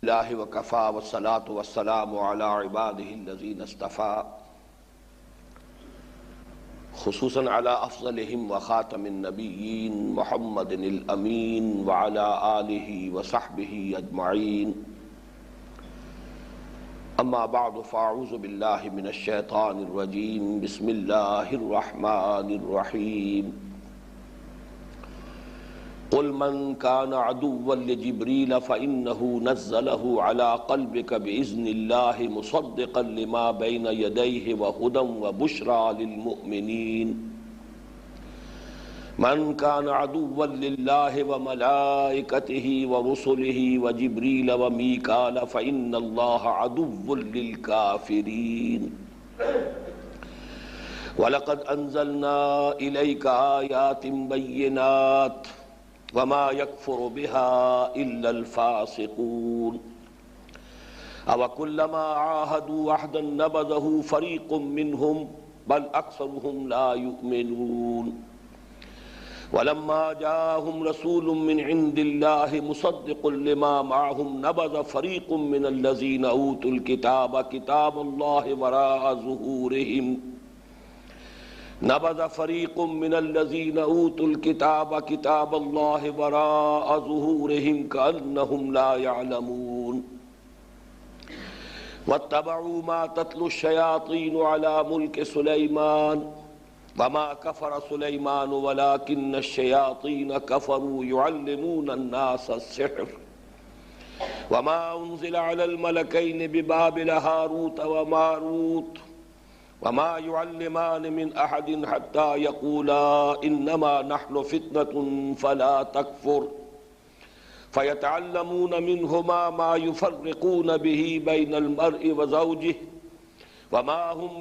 اللہ وکفا والصلاة والسلام علی عباده الذین اصطفى خصوصاً علی افضلہم وخاتم النبیین محمد الامین وعلی آلہ وصحبہ اجمعین اما بعد فاعوذ باللہ من الشیطان الرجیم بسم اللہ الرحمن الرحیم قل من كان عدوا لجبريل فإنه نزله على قلبك بإذن الله مصدقا لما بين يديه وهدى وبشرى للمؤمنين من كان عدوا لله وملائكته ورسله وجبريل وميكال فإن الله عدو للكافرين ولقد أنزلنا إليك آيات بينات وما يكفر بها إلا الفاسقون أوكلما عاهدوا عهدا نبذه فريق منهم بل أكثرهم لا يؤمنون ولما جاءهم رسول من عند الله مصدق لما معهم نبذ فريق من الذين أوتوا الكتاب كتاب الله وراء ظهورهم نبذ فريق من الذين أوتوا الكتاب كتاب الله وراء ظهورهم كأنهم لا يعلمون واتبعوا ما تتلو الشياطين على ملك سليمان وما كفر سليمان ولكن الشياطين كفروا يعلمون الناس السحر وما أنزل على الملكين ببابل هاروت وماروت وما يعلمان من أحد حتى يقولا إنما نحن فتنة فلا تكفر فيتعلمون منهما ما يفرقون به بين المرء وزوجه وما هم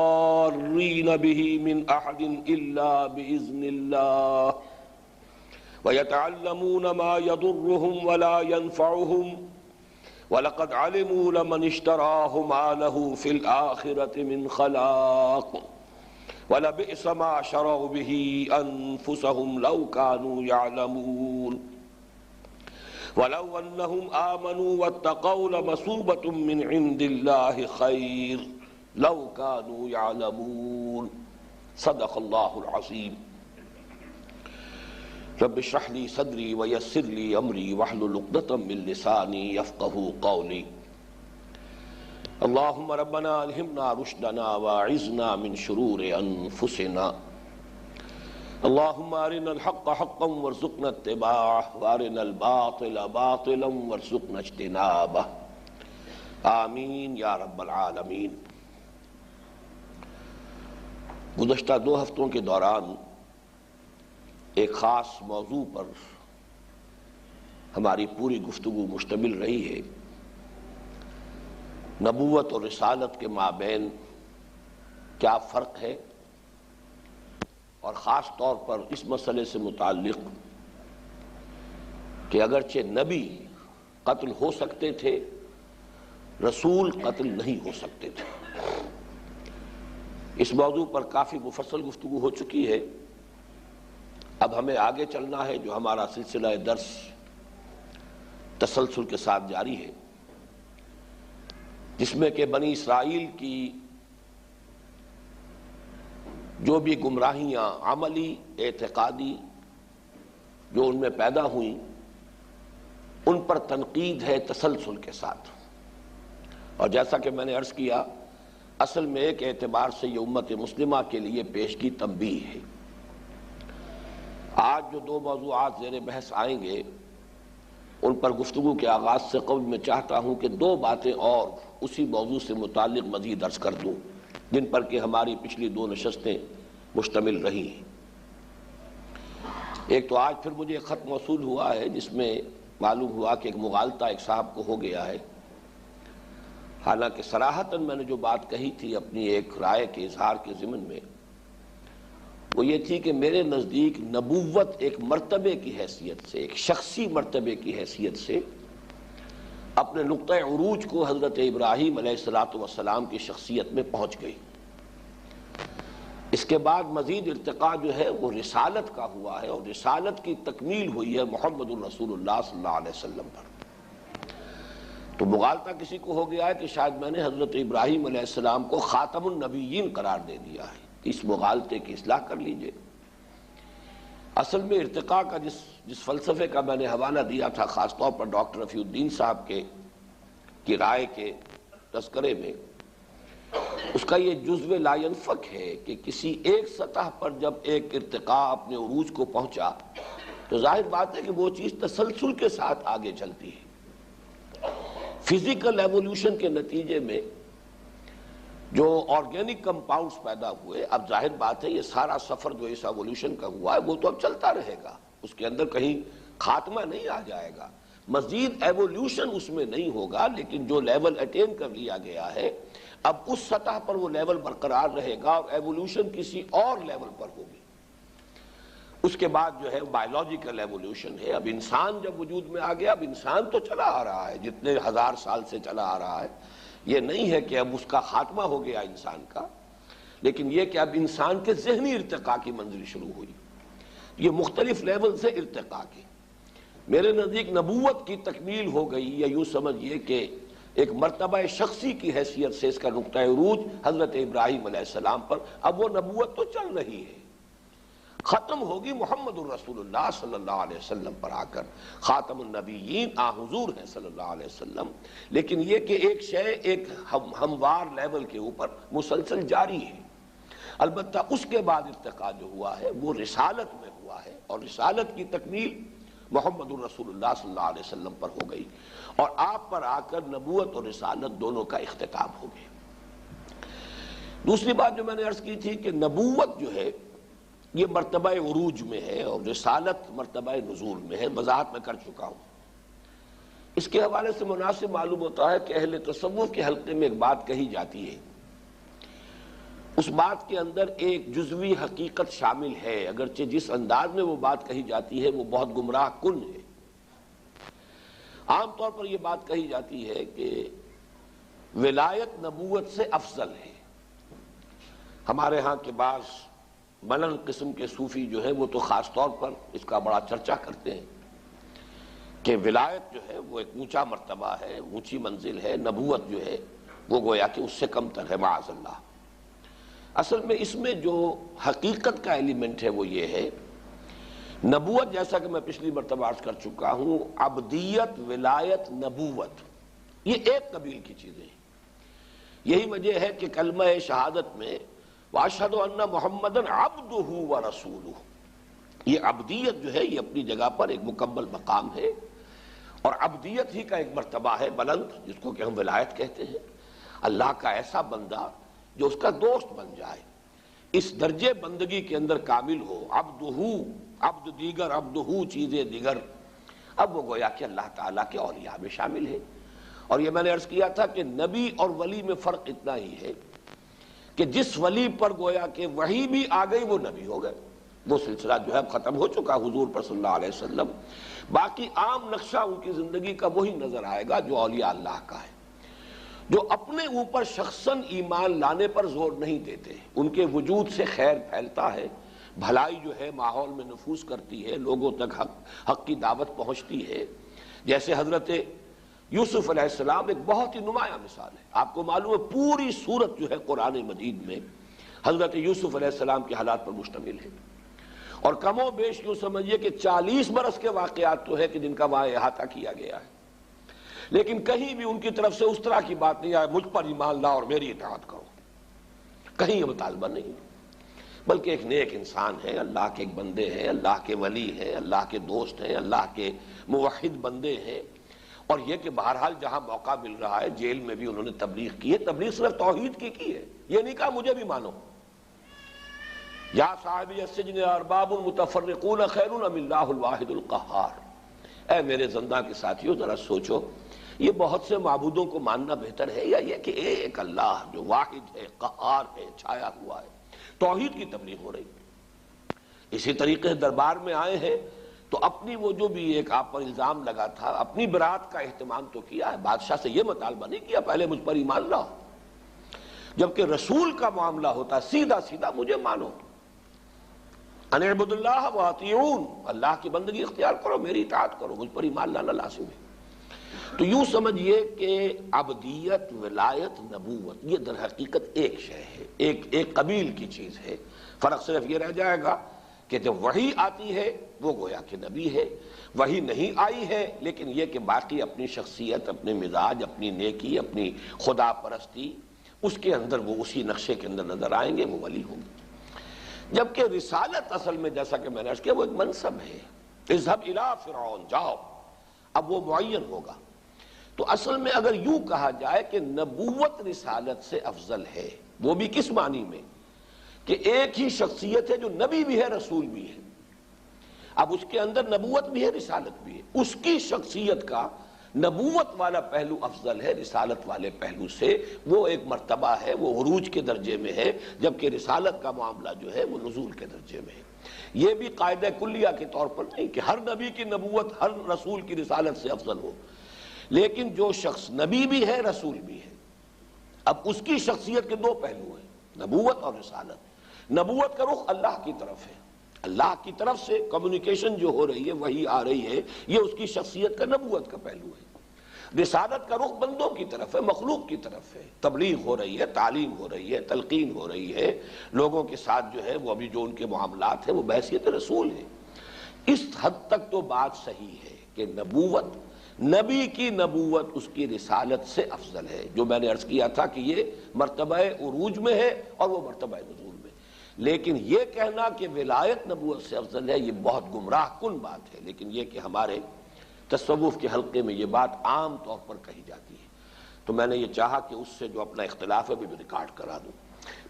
بضارين به من أحد إلا بإذن الله ويتعلمون ما يضرهم ولا ينفعهم وَلَقَدْ عَلِمُوا لَمَنِ اشْتَرَاهُ مَا لَهُ فِي الْآخِرَةِ مِنْ خَلَاقٍ وَلَبِئْسَ مَا شَرَوْا بِهِ أَنفُسَهُمْ لَوْ كَانُوا يَعْلَمُونَ وَلَوْ أَنَّهُمْ آمَنُوا وَاتَّقَوْا لَمَثُوبَةٌ مِّنْ عِندِ اللَّهِ خَيْرٌ لَوْ كَانُوا يَعْلَمُونَ صدق اللہ العظیم رب اشرح لي صدري ويسر لي امري واحلل عقدة من لساني يفقهوا قولي اللهم ربنا الهمنا رشدنا واعذنا من شرور انفسنا اللهم ارنا الحق حقا وارزقنا اتباعه وارنا الباطل باطلا وارزقنا اجتنابه آمین یا رب العالمین۔ گزشتہ 2 ہفتوں کے دوران ایک خاص موضوع پر ہماری پوری گفتگو مشتمل رہی ہے، نبوت اور رسالت کے مابین کیا فرق ہے، اور خاص طور پر اس مسئلے سے متعلق کہ اگرچہ نبی قتل ہو سکتے تھے، رسول قتل نہیں ہو سکتے تھے۔ اس موضوع پر کافی مفصل گفتگو ہو چکی ہے، اب ہمیں آگے چلنا ہے، جو ہمارا سلسلہ درس تسلسل کے ساتھ جاری ہے، جس میں کہ بنی اسرائیل کی جو بھی گمراہیاں عملی اعتقادی جو ان میں پیدا ہوئیں، ان پر تنقید ہے تسلسل کے ساتھ۔ اور جیسا کہ میں نے عرض کیا، اصل میں ایک اعتبار سے یہ امت مسلمہ کے لیے پیش کی تنبیہ ہے۔ آج جو 2 موضوعات زیر بحث آئیں گے، ان پر گفتگو کے آغاز سے قبل میں چاہتا ہوں کہ 2 باتیں اور اسی موضوع سے متعلق مزید عرض کر دوں، جن پر کہ ہماری پچھلی 2 نشستیں مشتمل رہی ہیں۔ ایک تو آج پھر مجھے ایک خط موصول ہوا ہے، جس میں معلوم ہوا کہ ایک مغالطہ ایک صاحب کو ہو گیا ہے، حالانکہ صراحتاً میں نے جو بات کہی تھی اپنی ایک رائے کے اظہار کے ضمن میں، وہ یہ تھی کہ میرے نزدیک نبوت ایک مرتبے کی حیثیت سے، ایک شخصی مرتبے کی حیثیت سے اپنے نقطہ عروج کو حضرت ابراہیم علیہ السلام کی شخصیت میں پہنچ گئی۔ اس کے بعد مزید ارتقاء جو ہے وہ رسالت کا ہوا ہے، اور رسالت کی تکمیل ہوئی ہے محمد الرسول اللہ صلی اللہ علیہ وسلم پر۔ تو مغالطہ کسی کو ہو گیا ہے کہ شاید میں نے حضرت ابراہیم علیہ السلام کو خاتم النبیین قرار دے دیا ہے، اس مغالطے کی اصلاح کر لیجئے۔ اصل میں ارتقاء کا جس فلسفے کا میں نے حوالہ دیا تھا، خاص طور پر ڈاکٹر رفیع الدین صاحب کی رائے کے تذکرے میں، اس کا یہ جزو لا ينفک ہے کہ کسی ایک سطح پر جب ایک ارتقاء اپنے عروج کو پہنچا تو ظاہر بات ہے کہ وہ چیز تسلسل کے ساتھ آگے چلتی ہے۔ فزیکل ایوولوشن کے نتیجے میں جو آرگینک کمپاؤنڈز پیدا ہوئے، اب ظاہر بات ہے یہ سارا سفر جو اس ایوولوشن کا ہوا ہے وہ تو اب چلتا رہے گا، اس کے اندر کہیں خاتمہ نہیں آ جائے گا، مزید ایوولوشن اس میں نہیں ہوگا، لیکن جو لیول اٹین کر لیا گیا ہے اب اس سطح پر وہ لیول برقرار رہے گا اور ایوولوشن کسی اور لیول پر ہوگی۔ اس کے بعد جو ہے بائیولوجیکل ایوولوشن ہے، اب انسان جب وجود میں آ گیا، اب انسان تو چلا آ رہا ہے جتنے ہزار سال سے چلا آ رہا ہے، یہ نہیں ہے کہ اب اس کا خاتمہ ہو گیا انسان کا، لیکن یہ کہ اب انسان کے ذہنی ارتقاء کی منزل شروع ہوئی، یہ مختلف لیول سے ارتقاء کی۔ میرے نزدیک نبوت کی تکمیل ہو گئی، یا یوں سمجھئے کہ ایک مرتبہ شخصی کی حیثیت سے اس کا نقطہ عروج حضرت ابراہیم علیہ السلام پر، اب وہ نبوت تو چل رہی ہے، ختم ہوگی محمد الرسول اللہ صلی اللہ علیہ وسلم پر آ کر، خاتم النبیین آ حضور ہیں صلی اللہ علیہ وسلم، لیکن یہ کہ ایک شے ایک ہموار لیول کے اوپر مسلسل جاری ہے۔ البتہ اس کے بعد ارتقاء جو ہوا ہے وہ رسالت میں ہوا ہے، اور رسالت کی تکمیل محمد الرسول اللہ صلی اللہ علیہ وسلم پر ہو گئی، اور آپ پر آ کر نبوت اور رسالت دونوں کا اختتام ہو گیا۔ دوسری بات جو میں نے عرض کی تھی کہ نبوت جو ہے یہ مرتبہ عروج میں ہے اور رسالت مرتبہ نزول میں ہے، وضاحت میں کر چکا ہوں۔ اس کے حوالے سے مناسب معلوم ہوتا ہے کہ اہل تصوف کے حلقے میں ایک بات کہی جاتی ہے، اس بات کے اندر ایک جزوی حقیقت شامل ہے، اگرچہ جس انداز میں وہ بات کہی جاتی ہے وہ بہت گمراہ کن ہے۔ عام طور پر یہ بات کہی جاتی ہے کہ ولایت نبوت سے افضل ہے۔ ہمارے ہاں کے بعض ملن قسم کے صوفی جو ہیں وہ تو خاص طور پر اس کا بڑا چرچا کرتے ہیں کہ ولایت جو ہے وہ ایک اونچا مرتبہ ہے، اونچی منزل ہے، نبوت جو ہے وہ گویا کہ اس سے کم تر ہے، معاذ اللہ۔ اصل میں اس میں جو حقیقت کا ایلیمنٹ ہے وہ یہ ہے، نبوت جیسا کہ میں پچھلی مرتبہ عرض کر چکا ہوں، عبدیت، ولایت، نبوت یہ ایک قبیل کی چیزیں ہیں۔ یہی وجہ ہے کہ کلمہ شہادت میں وَأَشْهَدُ أَنَّ مُحَمَّدًا عَبْدُهُ وَرَسُولُهُ، یہ عبدیت جو ہے یہ اپنی جگہ پر ایک مکمل مقام ہے، اور عبدیت ہی کا ایک مرتبہ ہے بلند جس کو کہ ہم ولایت کہتے ہیں، اللہ کا ایسا بندہ جو اس کا دوست بن جائے، اس درجے بندگی کے اندر کامل ہو، عبدہ، عبد دیگر، عبدہ چیزیں دیگر، اب وہ گویا کہ اللہ تعالیٰ کے اولیاء میں شامل ہے۔ اور یہ میں نے عرض کیا تھا کہ نبی اور ولی میں فرق اتنا ہی ہے کہ جس ولی پر گویا کہ وحی بھی آ گئی وہ نبی ہو گئے، وہ سلسلہ جو ہے ختم ہو چکا حضور پر صلی اللہ علیہ وسلم، باقی عام نقشہ ان کی زندگی کا وہی نظر آئے گا جو اولیاء اللہ کا ہے، جو اپنے اوپر شخصاً ایمان لانے پر زور نہیں دیتے، ان کے وجود سے خیر پھیلتا ہے، بھلائی جو ہے ماحول میں نفوذ کرتی ہے، لوگوں تک حق کی دعوت پہنچتی ہے۔ جیسے حضرت یوسف علیہ السلام ایک بہت ہی نمایاں مثال ہے، آپ کو معلوم ہے پوری سورت جو ہے قرآن مجید میں حضرت یوسف علیہ السلام کے حالات پر مشتمل ہے، اور کم و بیش یوں سمجھیے کہ 40 برس کے واقعات تو ہے کہ جن کا وہاں احاطہ کیا گیا ہے، لیکن کہیں بھی ان کی طرف سے اس طرح کی بات نہیں آئے مجھ پر ایمان لا اور میری اطاعت کرو، کہیں یہ مطالبہ نہیں، بلکہ ایک نیک انسان ہے، اللہ کے ایک بندے ہیں، اللہ کے ولی ہیں، اللہ کے دوست ہیں، اللہ کے موحد بندے ہیں، اور یہ کہ بہرحال جہاں موقع مل رہا ہے جیل میں بھی انہوں نے تبلیغ کی ہے، تبلیغ صرف توحید کی ہے، یہ نہیں کہا مجھے بھی مانو۔ یا صاحبی السجن ارباب متفرقون خیر ام اللہ الواحد القہار، اے میرے زندہ کے ساتھیوں ذرا سوچو، یہ بہت سے معبودوں کو ماننا بہتر ہے یا یہ کہ ایک اللہ جو واحد ہے، قہار ہے، چھایا ہوا ہے، توحید کی تبلیغ ہو رہی۔ اسی طریقے سے دربار میں آئے ہیں تو اپنی وہ جو بھی ایک آپ پر الزام لگا تھا، اپنی برات کا اہتمام تو کیا ہے، بادشاہ سے یہ مطالبہ نہیں کیا پہلے مجھ پر ایمان لاؤ، جبکہ رسول کا معاملہ ہوتا سیدھا سیدھا مجھے مانو، ان اعبدوا اللہ واطیعون، اللہ کی بندگی اختیار کرو، میری اطاعت کرو، مجھ پر ایمان لانا لازم ہے۔ تو تو یوں سمجھیے کہ عبدیت، ولایت، نبوت یہ در حقیقت ایک شے ہے، ایک قبیل کی چیز ہے۔ فرق صرف یہ رہ جائے گا کہ جب وحی آتی ہے وہ گویا کہ نبی ہے، وحی نہیں آئی ہے لیکن یہ کہ باقی اپنی شخصیت، اپنے مزاج، اپنی نیکی، اپنی خدا پرستی، اس کے اندر وہ اسی نقشے کے اندر نظر آئیں گے، وہ ولی ہوں گے۔ جبکہ رسالت اصل میں جیسا کہ میں نے عرض کیا وہ ایک منصب ہے، اذهب الى فرعون، جاؤ، اب وہ معین ہوگا۔ تو اصل میں اگر یوں کہا جائے کہ نبوت رسالت سے افضل ہے، وہ بھی کس معنی میں کہ ایک ہی شخصیت ہے جو نبی بھی ہے، رسول بھی ہے، اب اس کے اندر نبوت بھی ہے، رسالت بھی ہے، اس کی شخصیت کا نبوت والا پہلو افضل ہے رسالت والے پہلو سے، وہ ایک مرتبہ ہے، وہ عروج کے درجے میں ہے، جبکہ رسالت کا معاملہ جو ہے وہ نزول کے درجے میں ہے۔ یہ بھی قاعدہ کلیہ کے طور پر نہیں کہ ہر نبی کی نبوت ہر رسول کی رسالت سے افضل ہو، لیکن جو شخص نبی بھی ہے، رسول بھی ہے، اب اس کی شخصیت کے دو پہلو ہیں، نبوت اور رسالت۔ نبوت کا رخ اللہ کی طرف ہے، اللہ کی طرف سے کمیونیکیشن جو ہو رہی ہے، وہی آ رہی ہے، یہ اس کی شخصیت کا نبوت کا پہلو ہے۔ رسالت کا رخ بندوں کی طرف ہے، مخلوق کی طرف ہے، تبلیغ ہو رہی ہے، تعلیم ہو رہی ہے، تلقین ہو رہی ہے، لوگوں کے ساتھ جو ہے وہ ابھی جو ان کے معاملات ہیں وہ بحیثیت رسول ہیں۔ اس حد تک تو بات صحیح ہے کہ نبوت، نبی کی نبوت اس کی رسالت سے افضل ہے، جو میں نے عرض کیا تھا کہ یہ مرتبہ عروج میں ہے اور وہ مرتبہ نزول میں۔ لیکن یہ کہنا کہ ولایت نبوت سے افضل ہے یہ بہت گمراہ کن بات ہے، لیکن یہ کہ ہمارے تصوف کے حلقے میں یہ بات عام طور پر کہی جاتی ہے، تو میں نے یہ چاہا کہ اس سے جو اپنا اختلاف ہے بھی ریکارڈ کرا دوں۔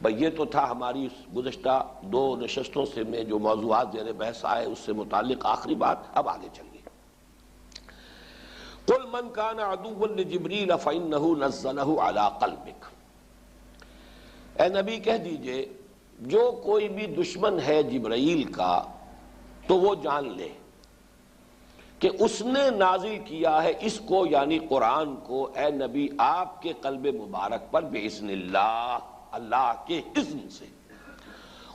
بھئی یہ تو تھا ہماری گزشتہ دو نشستوں سے میں جو موضوعات زیر بحث آئے اس سے متعلق آخری بات۔ اب آگے چلیے۔ قُلْ مَنْ كَانَ عَدُوًّا لِجِبْرِيلَ فَإِنَّهُ نَزَّلَهُ عَلَىٰ قَلْبِكَ، اے نبی کہہ دیجئے جو کوئی بھی دشمن ہے جبرائیل کا تو وہ جان لے کہ اس نے نازل کیا ہے اس کو، یعنی قرآن کو، اے نبی آپ کے قلب مبارک پر بِإِذْنِ اللہ، اللہ کے اذن سے،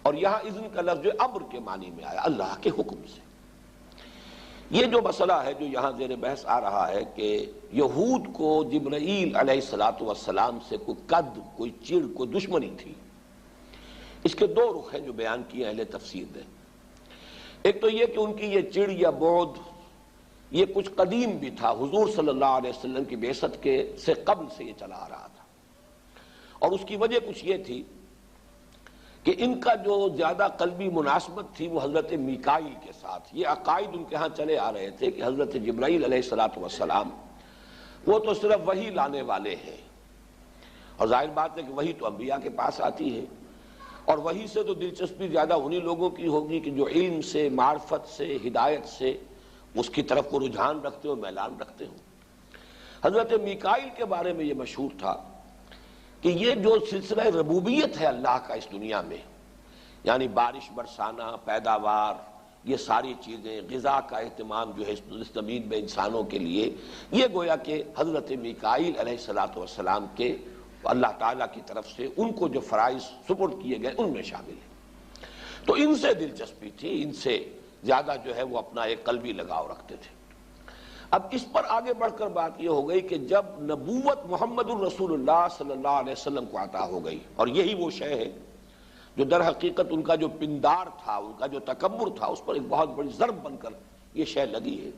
اور یہاں اذن کا لفظ جو امر کے معنی میں آیا، اللہ کے حکم سے۔ یہ جو مسئلہ ہے جو یہاں زیر بحث آ رہا ہے کہ یہود کو جبرائیل علیہ السلام سے کوئی قد، کوئی چڑ، کوئی دشمنی تھی، اس کے دو رخ ہیں جو بیان کیے اہل تفسیر نے۔ ایک تو یہ کہ ان کی یہ چڑ یا بعد یہ کچھ قدیم بھی تھا، حضور صلی اللہ علیہ وسلم کی بعثت کے سے قبل سے یہ چلا آ رہا تھا، اور اس کی وجہ کچھ یہ تھی کہ ان کا جو زیادہ قلبی مناسبت تھی وہ حضرت میکائیل کے ساتھ، یہ عقائد ان کے ہاں چلے آ رہے تھے کہ حضرت جبرائیل علیہ السلام وہ تو صرف وحی لانے والے ہیں، اور ظاہر بات ہے کہ وحی تو انبیاء کے پاس آتی ہے، اور وحی سے تو دلچسپی زیادہ انہی لوگوں کی ہوگی کہ جو علم سے، معرفت سے، ہدایت سے اس کی طرف کو رجحان رکھتے ہو، میلان رکھتے ہو۔ حضرت میکائیل کے بارے میں یہ مشہور تھا کہ یہ جو سلسلہ ربوبیت ہے اللہ کا اس دنیا میں، یعنی بارش برسانا، پیداوار، یہ ساری چیزیں، غذا کا اہتمام جو ہے اس زمین میں انسانوں کے لیے، یہ گویا کہ حضرت میکائیل علیہ السلام کے اللہ تعالیٰ کی طرف سے ان کو جو فرائض سپرد کیے گئے ان میں شامل ہے۔ تو ان سے دلچسپی تھی، ان سے زیادہ جو ہے وہ اپنا ایک قلبی لگاؤ رکھتے تھے۔ اب اس پر آگے بڑھ کر بات یہ ہو گئی کہ جب نبوت محمد الرسول اللہ صلی اللہ علیہ وسلم کو عطا ہو گئی، اور یہی وہ شے ہے جو در حقیقت ان کا جو پندار تھا، ان کا جو تکبر تھا، اس پر ایک بہت بڑی ضرب بن کر یہ شے لگی ہے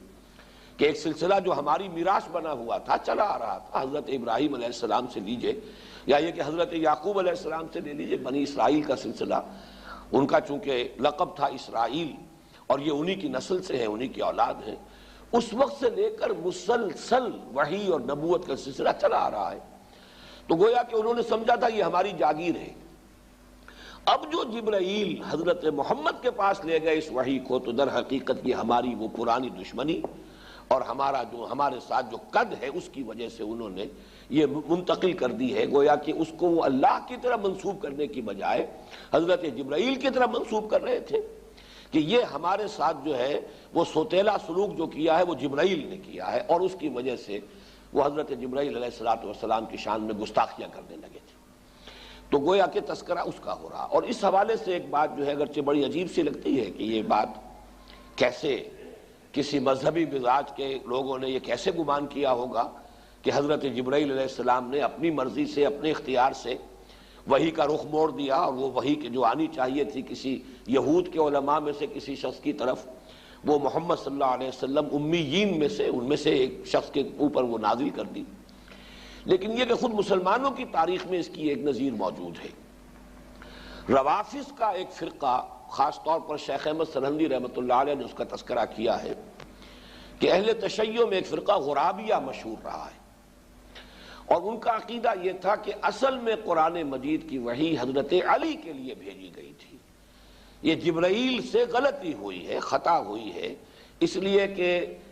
کہ ایک سلسلہ جو ہماری میراث بنا ہوا تھا، چلا آ رہا تھا، حضرت ابراہیم علیہ السلام سے لیجئے یا یہ کہ حضرت یعقوب علیہ السلام سے لے لیجئے، بنی اسرائیل کا سلسلہ، ان کا چونکہ لقب تھا اسرائیل اور یہ انہی کی نسل سے ہیں، انہی کی اولاد ہیں، اس وقت سے لے کر مسلسل وحی اور نبوت کا سلسلہ چلا آ رہا ہے۔ تو گویا کہ انہوں نے سمجھا تھا یہ ہماری جاگیر ہے۔ اب جو جبرائیل حضرت محمد کے پاس لے گئے اس وحی کو، تو در حقیقت یہ ہماری وہ پرانی دشمنی اور ہمارے ساتھ جو قد ہے اس کی وجہ سے انہوں نے یہ منتقل کر دی ہے، گویا کہ اس کو وہ اللہ کی طرح منسوب کرنے کی بجائے حضرت جبرائیل کی طرح منسوب کر رہے تھے کہ یہ ہمارے ساتھ جو ہے وہ سوتیلا سلوک جو کیا ہے وہ جبرائیل نے کیا ہے، اور اس کی وجہ سے وہ حضرت جبرائیل علیہ السلام کی شان میں گستاخیاں کرنے لگے تھے۔ تو گویا کہ تذکرہ اس کا ہو رہا، اور اس حوالے سے ایک بات جو ہے اگرچہ بڑی عجیب سی لگتی ہے کہ یہ بات کیسے کسی مذہبی مزاج کے لوگوں نے یہ کیسے گمان کیا ہوگا کہ حضرت جبرائیل علیہ السلام نے اپنی مرضی سے اپنے اختیار سے وحی کا رخ موڑ دیا، اور وہ وحی کہ جو آنی چاہیے تھی کسی یہود کے علماء میں سے کسی شخص کی طرف، وہ محمد صلی اللہ علیہ وسلم امیین میں سے ان میں سے ایک شخص کے اوپر وہ نازل کر دی۔ لیکن یہ کہ خود مسلمانوں کی تاریخ میں اس کی ایک نظیر موجود ہے۔ روافض کا ایک فرقہ، خاص طور پر شیخ احمد سرہندی رحمۃ اللہ علیہ نے اس کا تذکرہ کیا ہے کہ اہل تشیع میں ایک فرقہ غرابیہ مشہور رہا ہے، اور ان کا عقیدہ یہ تھا کہ اصل میں قرآن مجید کی وحی حضرت علی کے لیے بھیجی گئی تھی، یہ جبرائیل سے غلطی ہوئی ہے، خطا ہوئی ہے، اس لیے کہ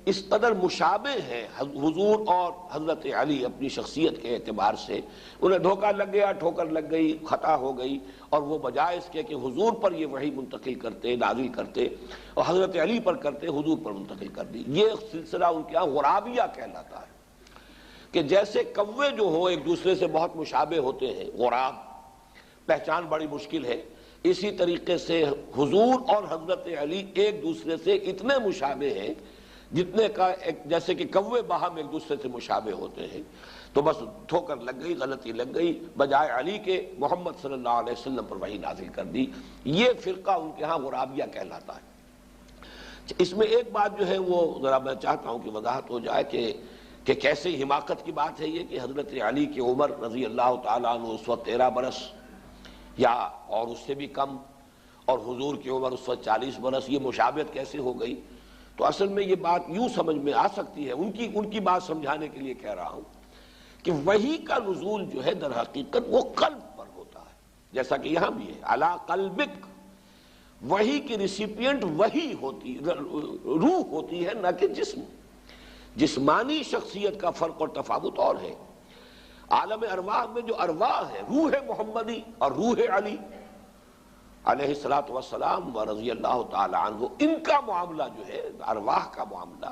اس قدر مشابہ ہیں حضور اور حضرت علی اپنی شخصیت کے اعتبار سے، انہیں دھوکہ لگ گیا، ٹھوکر لگ گئی، خطا ہو گئی، اور وہ بجائے اس کے کہ حضور پر یہ وحی منتقل کرتے، نازل کرتے، اور حضرت علی پر کرتے، حضور پر منتقل کر دی۔ یہ سلسلہ ان کے ہاں غرابیہ کہلاتا ہے، کہ جیسے کوے جو ہوں ایک دوسرے سے بہت مشابہ ہوتے ہیں، غراب، پہچان بڑی مشکل ہے، اسی طریقے سے حضور اور حضرت علی ایک دوسرے سے اتنے مشابہ ہیں جتنے کا جیسے کہ کوے باہم ایک دوسرے سے مشابہ ہوتے ہیں۔ تو بس ٹھوکر لگ گئی، غلطی لگ گئی، بجائے علی کے محمد صلی اللہ علیہ وسلم پر وحی نازل کر دی۔ یہ فرقہ ان کے ہاں غرابیہ کہلاتا ہے۔ اس میں ایک بات جو ہے وہ ذرا میں چاہتا ہوں کہ وضاحت ہو جائے کہ کیسے حماقت کی بات ہے یہ کہ حضرت علی کی عمر رضی اللہ تعالیٰ عنہ اس وقت 13 برس یا اور اس سے بھی کم، اور حضور کی عمر اس وقت 40 برس، یہ مشابہت کیسے ہو گئی؟ تو اصل میں یہ بات یوں سمجھ میں آ سکتی ہے، ان کی بات سمجھانے کے لیے کہہ رہا ہوں کہ وحی کا نزول جو ہے در حقیقت وہ قلب پر ہوتا ہے، جیسا کہ یہاں بھی ہے علی قلبک، وحی کی ریسیپینٹ وحی ہوتی، روح ہوتی ہے، نہ کہ جسم۔ جسمانی شخصیت کا فرق اور تفاوت اور ہے۔ عالم ارواح میں جو ارواح ہے، روح محمدی اور روح علی علیہ الصلوۃ والسلام و رضی اللہ تعالی عنہ، ان کا معاملہ جو ہے ارواح کا معاملہ،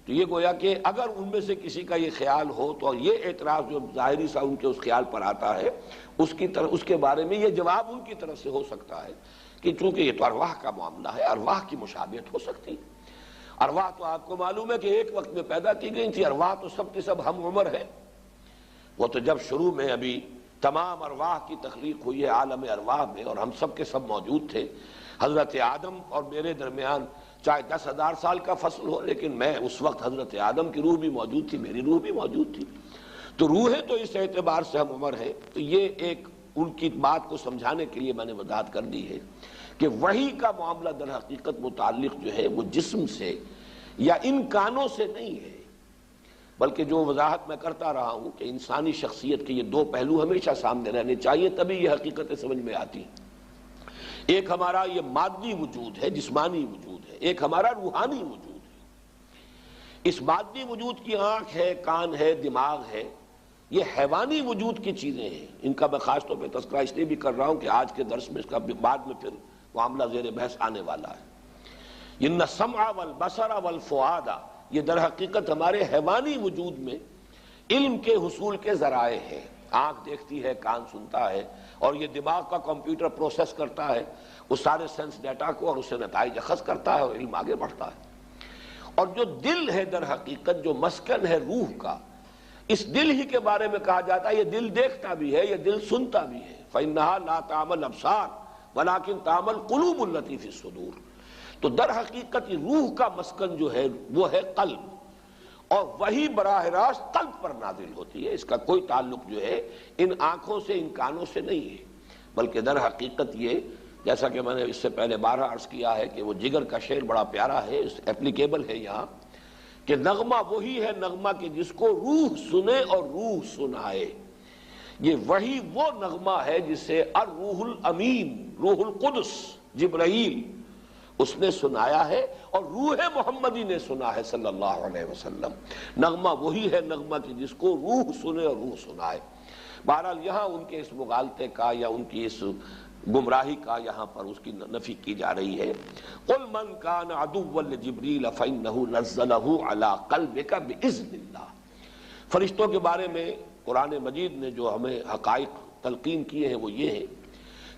تو یہ گویا کہ اگر ان میں سے کسی کا یہ خیال ہو تو یہ اعتراض جو ظاہری سا ان کے اس خیال پر آتا ہے، اس کے بارے میں یہ جواب ان کی طرف سے ہو سکتا ہے کہ چونکہ یہ تو ارواح کا معاملہ ہے، ارواح کی مشابہت ہو سکتی ہے۔ ارواح تو آپ کو معلوم ہے کہ ایک وقت میں پیدا کی گئی تھی، ارواح تو سب کے سب ہم عمر ہے۔ وہ تو جب شروع میں ابھی تمام ارواح کی تخلیق ہوئی ہے عالم ارواح میں، اور ہم سب کے سب موجود تھے، حضرت آدم اور میرے درمیان چاہے 10,000 سال کا فصل ہو، لیکن میں اس وقت حضرت آدم کی روح بھی موجود تھی، میری روح بھی موجود تھی، تو روحیں تو اس اعتبار سے ہم عمر ہے۔ تو یہ ایک ان کی بات کو سمجھانے کے لیے میں نے وضاحت کر دی ہے کہ وحی کا معاملہ در حقیقت متعلق جو ہے وہ جسم سے یا ان کانوں سے نہیں ہے، بلکہ جو وضاحت میں کرتا رہا ہوں کہ انسانی شخصیت کے یہ دو پہلو ہمیشہ سامنے رہنے چاہیے، تبھی یہ حقیقتیں سمجھ میں آتی۔ ایک ہمارا یہ مادی وجود ہے، جسمانی وجود ہے، ایک ہمارا روحانی وجود ہے۔ اس مادی وجود کی آنکھ ہے، کان ہے، دماغ ہے، یہ حیوانی وجود کی چیزیں ہیں، ان کا میں خاص طور پہ تذکرہ اس لیے بھی کر رہا ہوں کہ آج کے درس میں اس کا بعد میں پھر معاملہ زیر بحث آنے والا ہے۔ ان السمع والبصر والفؤاد، یہ در حقیقت ہمارے حیوانی وجود میں علم کے حصول کے ذرائع ہیں۔ آنکھ دیکھتی ہے، کان سنتا ہے، اور یہ دماغ کا کمپیوٹر پروسیس کرتا ہے اس سارے سینس ڈیٹا کو، اور اسے نتائج اخذ کرتا ہے اور علم آگے بڑھتا ہے۔ اور جو دل ہے در حقیقت جو مسکن ہے روح کا، اس دل ہی کے بارے میں کہا جاتا ہے یہ دل دیکھتا بھی ہے، یہ دل سنتا بھی ہے۔ فَإِنَّهَا لَا تَعْمَى الْأَبْصَارُ وَلَكِنْ تَعْمَى الْقُلُوبُ الَّتِي فِي الصُّدُورِ۔ تو در حقیقت یہ روح کا مسکن جو ہے وہ ہے قلب، اور وہی براہ راست قلب پر نازل ہوتی ہے، اس کا کوئی تعلق جو ہے ان آنکھوں سے، ان کانوں سے نہیں ہے، بلکہ در حقیقت یہ جیسا کہ میں نے اس سے پہلے بارہ عرض کیا ہے کہ وہ جگر کا شعر بڑا پیارا ہے، اپلیکیبل ہے یہاں، کہ نغمہ وہی ہے نغمہ کہ جس کو روح سنے اور روح سنائے۔ یہ وہی وہ نغمہ ہے جسے الروح الامین، روح القدس جبرائیل اس نے سنایا ہے، اور روح محمدی نے سنا ہے صلی اللہ علیہ وسلم۔ نغمہ وہی ہے نغمہ کہ جس کو روح سنے اور روح سنائے۔ بہرحال یہاں ان کے اس مغالطے کا یا ان کی اس گمراہی کا یہاں پر اس کی نفی کی جا رہی ہے۔ قُلْ مَنْ كَانَ عَدُوًّا لِجِبْرِيلَ فَإِنَّهُ نَزَّلَهُ عَلَىٰ قَلْبِكَ بِإِذْنِ اللَّهِ۔ فرشتوں کے بارے میں قرآن مجید نے جو ہمیں حقائق تلقین کیے ہیں وہ یہ ہیں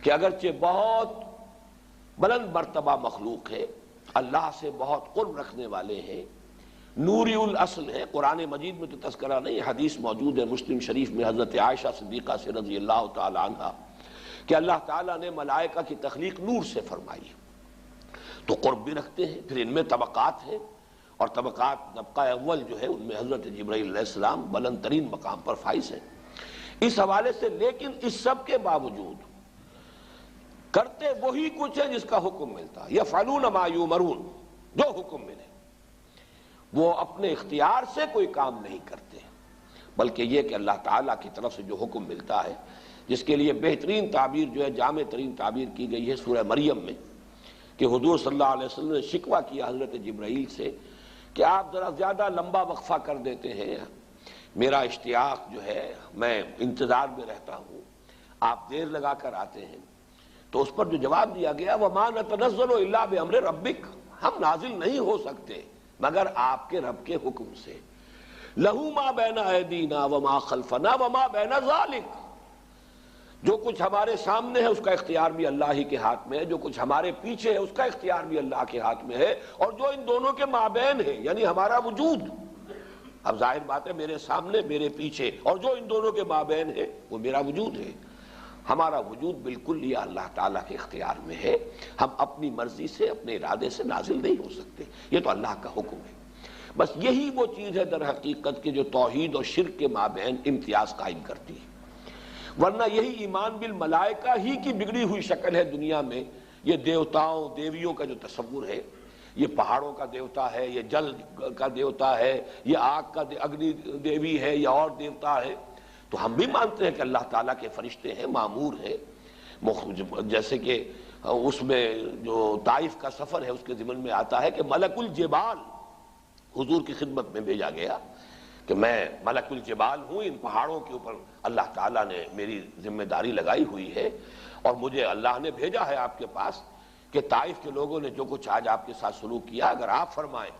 کہ اگرچہ بہت بلند مرتبہ مخلوق ہے، اللہ سے بہت قرب رکھنے والے ہیں، نوری الاصل ہے، قرآن مجید میں تو تذکرہ نہیں، حدیث موجود ہے مسلم شریف میں حضرت عائشہ صدیقہ سے رضی اللہ تعالی عنہ کہ اللہ تعالیٰ نے ملائکہ کی تخلیق نور سے فرمائی، تو قرب بھی رکھتے ہیں، پھر ان میں طبقات ہیں، اور طبقات طبقہ اول جو ہے ان میں حضرت جبرائیل علیہ السلام بلند ترین مقام پر فائز ہیں اس حوالے سے۔ لیکن اس سب کے باوجود کرتے وہی کچھ ہے جس کا حکم ملتا، یفعلون ما یؤمرون، جو حکم ملے وہ اپنے اختیار سے کوئی کام نہیں کرتے، بلکہ یہ کہ اللہ تعالیٰ کی طرف سے جو حکم ملتا ہے، جس کے لیے بہترین تعبیر جو ہے جامع ترین تعبیر کی گئی ہے سورہ مریم میں، کہ حضور صلی اللہ علیہ وسلم نے شکوہ کیا حضرت جبرائیل سے کہ آپ ذرا زیادہ لمبا وقفہ کر دیتے ہیں، میرا اشتیاق جو ہے میں انتظار میں رہتا ہوں، آپ دیر لگا کر آتے ہیں۔ تو اس پر جو جواب دیا گیا وَمَا نَتَنَزَّلُ إِلَّا بِأَمْرِ رَبِّكَ، ہم نازل نہیں ہو سکتے مگر آپ کے رب کے حکم سے، لَهُ مَا بَيْنَ أَيْدِينَا وَمَا خَلْفَنَا وَمَا بَيْنَ ذَلِكَ، جو کچھ ہمارے سامنے ہے اس کا اختیار بھی اللہ ہی کے ہاتھ میں ہے، جو کچھ ہمارے پیچھے ہے اس کا اختیار بھی اللہ کے ہاتھ میں ہے، اور جو ان دونوں کے مابین ہے یعنی ہمارا وجود، اب ظاہر بات ہے میرے سامنے میرے پیچھے، اور جو ان دونوں کے مابین ہے وہ میرا وجود ہے، ہمارا وجود بالکل یہ اللہ تعالیٰ کے اختیار میں ہے، ہم اپنی مرضی سے اپنے ارادے سے نازل نہیں ہو سکتے، یہ تو اللہ کا حکم ہے۔ بس یہی وہ چیز ہے در حقیقت کہ جو توحید اور شرک کے مابین امتیاز قائم کرتی ہے، ورنہ یہی ایمان بالملائکہ ہی کی بگڑی ہوئی شکل ہے دنیا میں۔ یہ دیوتاؤں دیویوں کا جو تصور ہے، یہ پہاڑوں کا دیوتا ہے، یہ جل کا دیوتا ہے، یہ آگ کا اگنی دیوی ہے، یا اور دیوتا ہے، تو ہم بھی مانتے ہیں کہ اللہ تعالیٰ کے فرشتے ہیں، معمور ہیں، جیسے کہ اس میں جو طائف کا سفر ہے اس کے ضمن میں آتا ہے کہ ملک الجبال حضور کی خدمت میں بھیجا گیا کہ میں ملک الجبال ہوں، ان پہاڑوں کے اوپر اللہ تعالیٰ نے میری ذمہ داری لگائی ہوئی ہے، اور مجھے اللہ نے بھیجا ہے آپ کے پاس کہ طائف کے لوگوں نے جو کچھ آج آپ کے ساتھ سلوک کیا، اگر آپ فرمائیں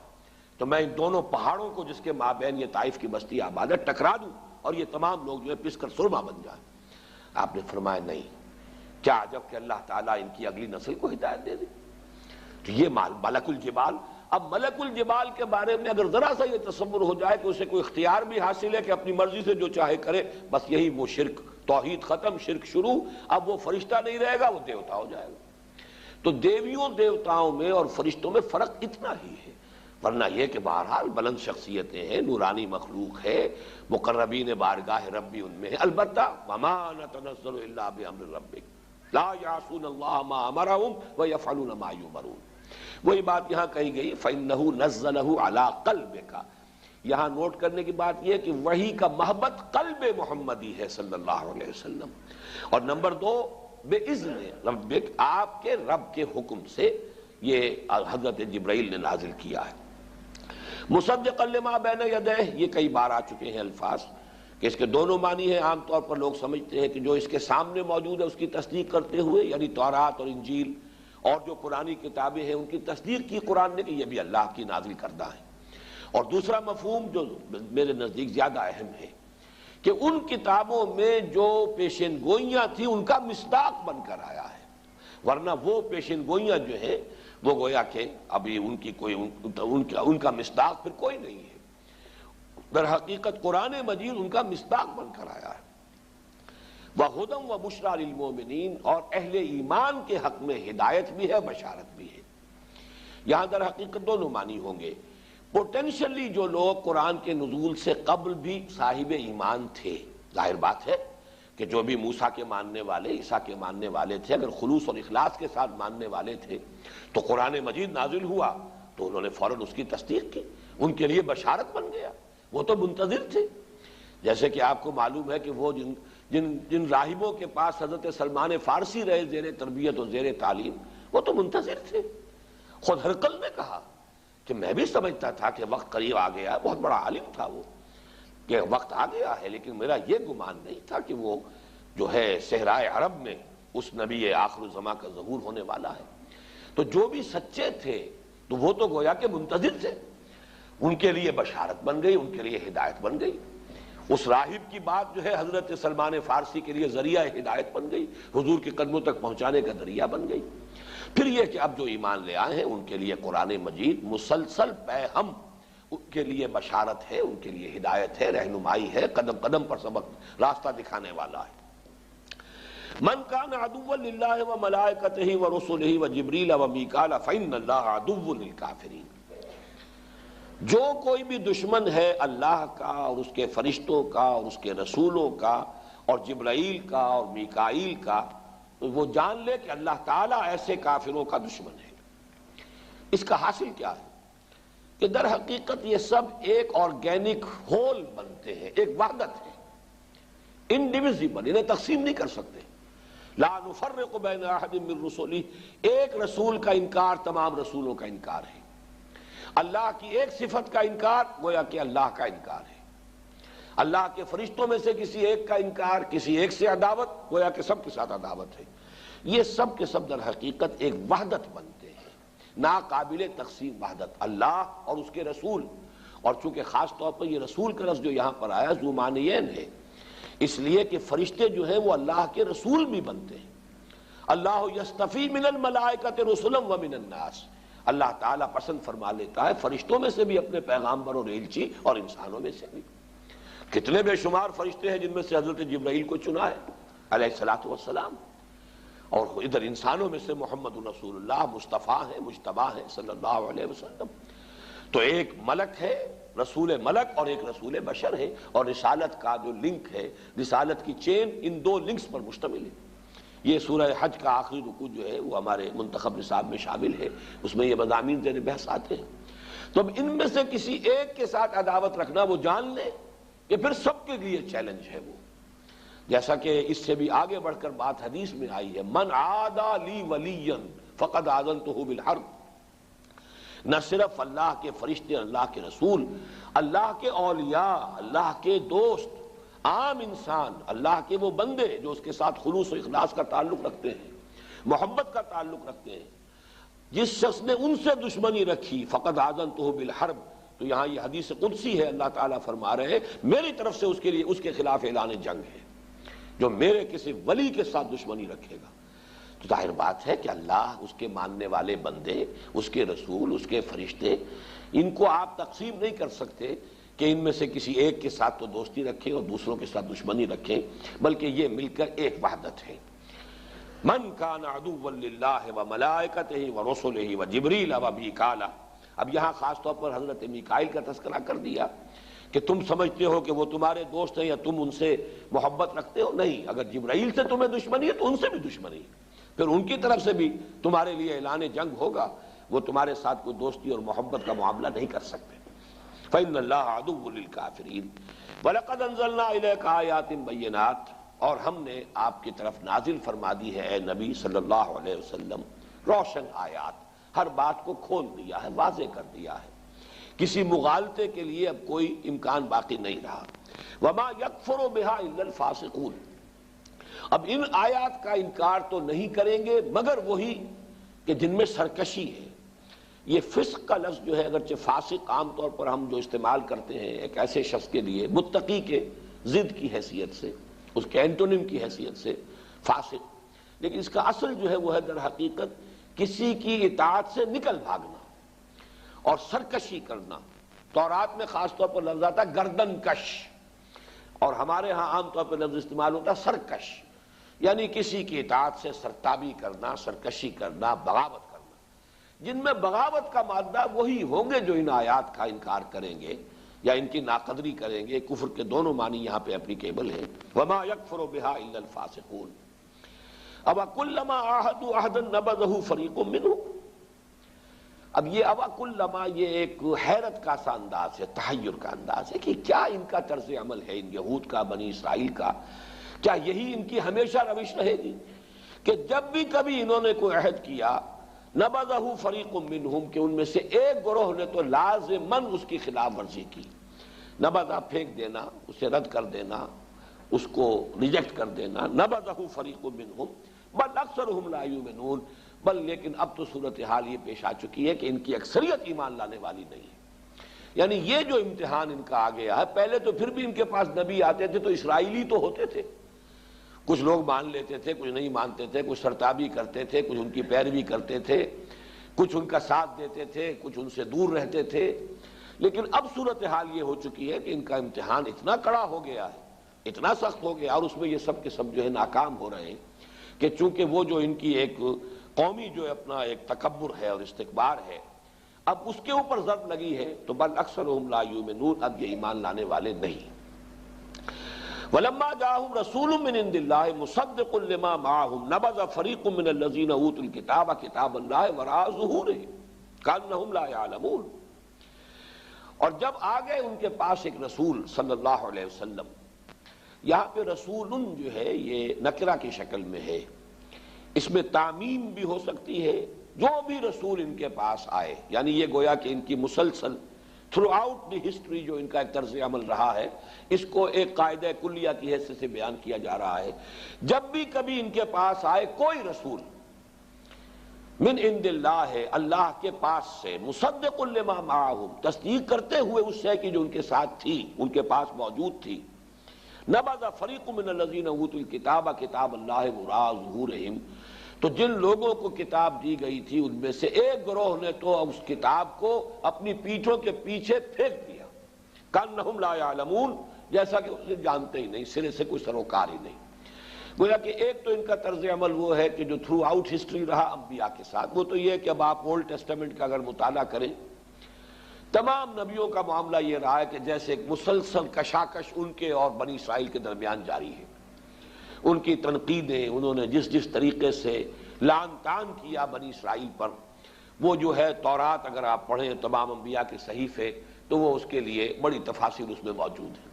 تو میں ان دونوں پہاڑوں کو جس کے مابین یہ طائف کی بستی آباد ہے ٹکرا دوں، اور یہ تمام لوگ جو ہے پس کر سرما بن جائیں۔ آپ نے فرمایا نہیں، کیا عجب کہ اللہ تعالیٰ ان کی اگلی نسل کو ہدایت دے دے۔ تو یہ ملک الجبال، اب ملک الجبال کے بارے میں اگر ذرا سا یہ تصور ہو جائے کہ اسے کوئی اختیار بھی حاصل ہے کہ اپنی مرضی سے جو چاہے کرے، بس یہی وہ شرک، توحید ختم، شرک شروع، اب وہ فرشتہ نہیں رہے گا، وہ دیوتا ہو جائے گا۔ تو دیویوں دیوتاؤں میں اور فرشتوں میں فرق اتنا ہی ہے، ورنہ یہ کہ بہرحال بلند شخصیتیں ہیں، نورانی مخلوق ہے، مقربین بارگاہ ربی ان میں ہے، البتہ وما نتنزل الا بامر ربک لا یعصون اللہ ما امرهم ویفعلون ما یؤمرون۔ وہی بات یہاں کہی گئی فإنہ نزلہ علی قلبک، یہاں نوٹ کرنے کی بات یہ کہ وحی کا محبت قلب محمدی ہے صلی اللہ علیہ وسلم، اور نمبر دو بِإِذْنِ ربک، آپ کے رب کے حکم سے یہ حضرت جبرائیل نے نازل کیا ہے۔ مصدقا لما بین یدیہ، یہ کئی بار آ چکے ہیں الفاظ کہ اس کے دونوں معنی ہیں۔ عام طور پر لوگ سمجھتے ہیں کہ جو اس کے سامنے موجود ہے اس کی تصدیق کرتے ہوئے، یعنی تورات اور انجیل اور جو قرآنی کتابیں ہیں ان کی تصدیق کی قرآن نے کہ یہ بھی اللہ کی نازل کردہ ہیں۔ اور دوسرا مفہوم جو میرے نزدیک زیادہ اہم ہے کہ ان کتابوں میں جو پیشین گوئیاں تھیں ان کا مصداق بن کر آیا ہے، ورنہ وہ پیشین گوئیاں جو ہیں وہ گویا کہ ابھی ان کی کوئی ان کا مصداق پھر کوئی نہیں ہے۔ در حقیقت قرآن مجید ان کا مصداق بن کر آیا ہے۔ وَهُدًى وَبُشْرَى لِلْمُؤْمِنِينَ، اور اہل ایمان کے حق میں ہدایت بھی ہے، بشارت بھی ہے۔ یہاں در حقیقت دونوں معنی ہوں گے۔ پوٹینشلی جو لوگ قرآن کے نزول سے قبل بھی صاحب ایمان تھے، ظاہر بات ہے کہ جو بھی موسیٰ کے ماننے والے، عیسیٰ کے ماننے والے تھے، اگر خلوص اور اخلاص کے ساتھ ماننے والے تھے تو قرآن مجید نازل ہوا تو انہوں نے فوراً اس کی تصدیق کی، ان کے لیے بشارت بن گیا، وہ تو منتظر تھے۔ جیسے کہ آپ کو معلوم ہے کہ وہ جن راہبوں کے پاس حضرت سلمان فارسی رہے زیر تربیت اور زیر تعلیم، وہ تو منتظر تھے۔ خود ہرقل نے کہا کہ میں بھی سمجھتا تھا کہ وقت قریب آ گیا، بہت بڑا عالم تھا وہ، کہ وقت آ گیا ہے، لیکن میرا یہ گمان نہیں تھا کہ وہ جو ہے صحرائے عرب میں اس نبی آخر الزماں کا ظہور ہونے والا ہے۔ تو جو بھی سچے تھے تو وہ تو گویا کہ منتظر تھے، ان کے لیے بشارت بن گئی، ان کے لیے ہدایت بن گئی۔ اس راہب کی بات جو ہے حضرت سلمان فارسی کے لیے ذریعہ ہدایت بن گئی، حضور کے قدموں تک پہنچانے کا ذریعہ بن گئی۔ پھر یہ کہ اب جو ایمان لے آئے ہیں ان کے لیے قرآن مجید مسلسل پے ہم ان کے لیے بشارت ہے، ان کے لیے ہدایت ہے، رہنمائی ہے، قدم قدم پر سبق راستہ دکھانے والا ہے۔ من کان عدوا للہ وملائکتہ ورسلہ وجبریل ومیکال فإن اللہ عدو للکافرین۔ جو کوئی بھی دشمن ہے اللہ کا اور اس کے فرشتوں کا اور اس کے رسولوں کا اور جبرائیل کا اور میکائیل کا، تو وہ جان لے کہ اللہ تعالیٰ ایسے کافروں کا دشمن ہے۔ اس کا حاصل کیا ہے کہ در حقیقت یہ سب ایک آرگینک ہول بنتے ہیں، ایک وحدت ہے، انڈیویزیبل، انہیں تقسیم نہیں کر سکتے۔ لا نفرق بین احد من رسلہ، ایک رسول کا انکار تمام رسولوں کا انکار ہے۔ اللہ کی ایک صفت کا انکار گویا کہ اللہ کا انکار ہے۔ اللہ کے فرشتوں میں سے کسی ایک کا انکار، کسی ایک سے عداوت، گویا کہ سب کے ساتھ عداوت ہے۔ یہ سب کے سب در حقیقت ایک وحدت بنتے ہیں، ناقابل تقسیم وحدت، اللہ اور اس کے رسول۔ اور چونکہ خاص طور پر یہ رسول کا لفظ جو یہاں پر آیا ذو معنیین ہے، اس لیے کہ فرشتے جو ہیں وہ اللہ کے رسول بھی بنتے ہیں۔ اللہ یصطفی من الملائکۃ رسلا ومن الناس، اللہ تعالیٰ پسند فرما لیتا ہے فرشتوں میں سے بھی اپنے پیغامبر اور ایلچی، اور انسانوں میں سے بھی۔ کتنے بے شمار فرشتے ہیں جن میں سے حضرت جبرائیل کو چنا ہے علیہ الصلوۃ والسلام، اور ادھر انسانوں میں سے محمد رسول اللہ مصطفیٰ ہیں، مجتبیٰ ہیں صلی اللہ علیہ وسلم۔ تو ایک ملک ہے، رسول ملک، اور ایک رسول بشر ہے، اور رسالت کا جو لنک ہے، رسالت کی چین ان دو لنکس پر مشتمل ہے۔ یہ سورہ حج کا آخری رکوع جو ہے وہ ہمارے منتخب نصاب میں شامل ہے، اس میں یہ مضامین زیر بحث آتے ہیں۔ تو اب ان میں سے کسی ایک کے ساتھ عداوت رکھنا، وہ جان لے کہ پھر سب کے لیے چیلنج ہے وہ، جیسا کہ اس سے بھی آگے بڑھ کر بات حدیث میں آئی ہے، من عادى لی ولیا فقد آذنتہ بالحرب۔ نہ صرف اللہ کے فرشتے، اللہ کے رسول، اللہ کے اولیاء، اللہ کے دوست، عام انسان، اللہ کے وہ بندے جو اس کے ساتھ خلوص و اخلاص کا تعلق رکھتے ہیں، محبت کا تعلق رکھتے ہیں، جس شخص نے ان سے دشمنی رکھی فقد آذنتہ بالحرب، تو یہاں یہ حدیث قدسی ہے، اللہ تعالیٰ فرما رہے ہیں میری طرف سے اس کے خلاف اعلان جنگ ہے، جو میرے کسی ولی کے ساتھ دشمنی رکھے گا۔ تو ظاہر بات ہے کہ اللہ، اس کے ماننے والے بندے، اس کے رسول، اس کے فرشتے، ان کو آپ تقسیم نہیں کر سکتے کہ ان میں سے کسی ایک کے ساتھ تو دوستی رکھیں اور دوسروں کے ساتھ دشمنی رکھیں، بلکہ یہ مل کر ایک وحدت ہے۔ من کان عدوا للہ وملائکتہ ورسلہ وجبریل ومیکال۔ اب یہاں خاص طور پر حضرت میکائیل کا تذکرہ کر دیا کہ تم سمجھتے ہو کہ وہ تمہارے دوست ہیں یا تم ان سے محبت رکھتے ہو، نہیں، اگر جبرائیل سے تمہیں دشمنی ہے تو ان سے بھی دشمنی ہے، پھر ان کی طرف سے بھی تمہارے لیے اعلان جنگ ہوگا، وہ تمہارے ساتھ کوئی دوستی اور محبت کا معاملہ نہیں کر سکتے۔ فإن اللہ عدو للکافرین وَلَقَدْ أَنزَلْنَا إِلَيْكَ آیَاتٍ بَيِّنَاتٍ، اور ہم نے آپ کی طرف نازل فرما دی ہے اے نبی صلی اللہ علیہ وسلم روشن آیات، ہر بات کو کھول دیا ہے، واضح کر دیا ہے، کسی مغالطے کے لیے اب کوئی امکان باقی نہیں رہا۔ وَمَا يَكْفُرُ بِهَا إِلَّا الْفَاسِقُونَ، اب ان آیات کا انکار تو نہیں کریں گے مگر وہی کہ جن میں سرکشی ہے۔ یہ فسق کا لفظ جو ہے، اگرچہ فاسق عام طور پر ہم جو استعمال کرتے ہیں ایک ایسے شخص کے لیے متقی کے ضد کی حیثیت سے، اس کے اینٹونیم کی حیثیت سے فاسق، لیکن اس کا اصل جو ہے وہ ہے در حقیقت کسی کی اطاعت سے نکل بھاگنا اور سرکشی کرنا۔ تورات میں خاص طور پر لفظ آتا ہے گردن کش، اور ہمارے ہاں عام طور پر لفظ استعمال ہوتا ہے سرکش، یعنی کسی کی اطاعت سے سرتابی کرنا، سرکشی کرنا، بغاوت کرنا۔ جن میں بغاوت کا مادہ وہی ہوں گے جو ان آیات کا انکار کریں گے یا ان کی ناقدری کریں گے۔ کفر کے دونوں معنی یہاں پہ اپلیکیبل ہیں۔ وما يكفر بها الا الفاسقون اوکلما عاهدوا عهدا نبذه فريق منهم۔ اب یہ اوکلما یہ ایک حیرت کا سا انداز ہے، تحیر کا انداز ہے کہ کیا ان کا طرز عمل ہے، ان یہود کا، بنی اسرائیل کا، کیا یہی ان کی ہمیشہ روش رہے گی کہ جب بھی کبھی انہوں نے کوئی عہد کیا نبذہ فریق منہم، کہ ان میں سے ایک گروہ نے تو لازماً اس کی خلاف ورزی کی۔ نبذہ پھینک دینا، اسے رد کر دینا، اس کو ریجیکٹ کر دینا۔ نبذہ فریق منہم بل اکثرہم لا یؤمنون، بل لیکن اب تو صورتحال یہ پیش آ چکی ہے کہ ان کی اکثریت ایمان لانے والی نہیں ہے۔ یعنی یہ جو امتحان ان کا آ گیا ہے، پہلے تو پھر بھی ان کے پاس نبی آتے تھے تو اسرائیلی تو ہوتے تھے، کچھ لوگ مان لیتے تھے، کچھ نہیں مانتے تھے، کچھ سرتابی کرتے تھے، کچھ ان کی پیروی کرتے تھے، کچھ ان کا ساتھ دیتے تھے، کچھ ان سے دور رہتے تھے۔ لیکن اب صورتحال یہ ہو چکی ہے کہ ان کا امتحان اتنا کڑا ہو گیا ہے، اتنا سخت ہو گیا، اور اس میں یہ سب کے سب جو ہے ناکام ہو رہے ہیں کہ چونکہ وہ جو ان کی ایک قومی جو اپنا ایک تکبر ہے اور استکبار ہے، اب اس کے اوپر ضرب لگی ہے، تو بل اکثرهم لا یؤمنون، اب یہ ایمان لانے والے نہیں۔ وَلَمَّا جَاءَهُمْ رَسُولٌ مِّنْ عِندِ اللَّهِ مُصَدِّقٌ لِّمَا مَعَهُمْ نَبَذَ فَرِيقٌ مِّنَ الَّذِينَ أُوتُوا الْكِتَابَ كِتَابَ اللَّهِ وَرَاءَ ظُهُورِهِمْ كَأَنَّهُمْ لَا يَعْلَمُونَ۔ اور جب آ گئے ان کے پاس ایک رسول صلی اللہ علیہ وسلم، یہاں پہ رسول جو ہے یہ نکرہ کی شکل میں ہے، اس میں تعمیم بھی ہو سکتی ہے، جو بھی رسول ان کے پاس آئے، یعنی یہ گویا کہ ان کی مسلسل تھرو آؤٹ دی ہسٹری جو ان کا ایک طرز عمل رہا ہے، اس کو ایک قاعدہ کلیہ کی حیثیت سے بیان کیا جا رہا ہے۔ جب بھی کبھی ان کے پاس آئے کوئی رسول من عند اللہ ہے، اللہ کے پاس سے، مصدق لما معہم، تصدیق کرتے ہوئے اس شے کی جو ان کے ساتھ تھی، ان کے پاس موجود تھی، نبذ فریق من الذین اوتوا الکتاب کتاب اللہ وراء ظہورہم، تو جن لوگوں کو کتاب دی گئی تھی ان میں سے ایک گروہ نے تو اس کتاب کو اپنی پیٹھوں کے پیچھے پھینک دیا، کأنہم لا یعلمون، جیسا کہ اسے جانتے ہی نہیں، سرے سے کوئی سروکار ہی نہیں۔ گویا کہ ایک تو ان کا طرز عمل وہ ہے کہ جو تھرو آؤٹ ہسٹری رہا انبیاء کے ساتھ، وہ تو یہ ہے کہ اب آپ اولڈ ٹیسٹمنٹ کا اگر مطالعہ کریں، تمام نبیوں کا معاملہ یہ رہا ہے کہ جیسے ایک مسلسل کشاکش ان کے اور بنی اسرائیل کے درمیان جاری ہے، ان کی تنقیدیں، انہوں نے جس جس طریقے سے لعن طعن کیا بنی اسرائیل پر، وہ جو ہے تورات اگر آپ پڑھیں تمام انبیاء کے صحیفے تو وہ اس کے لیے بڑی تفاصیل اس میں موجود ہیں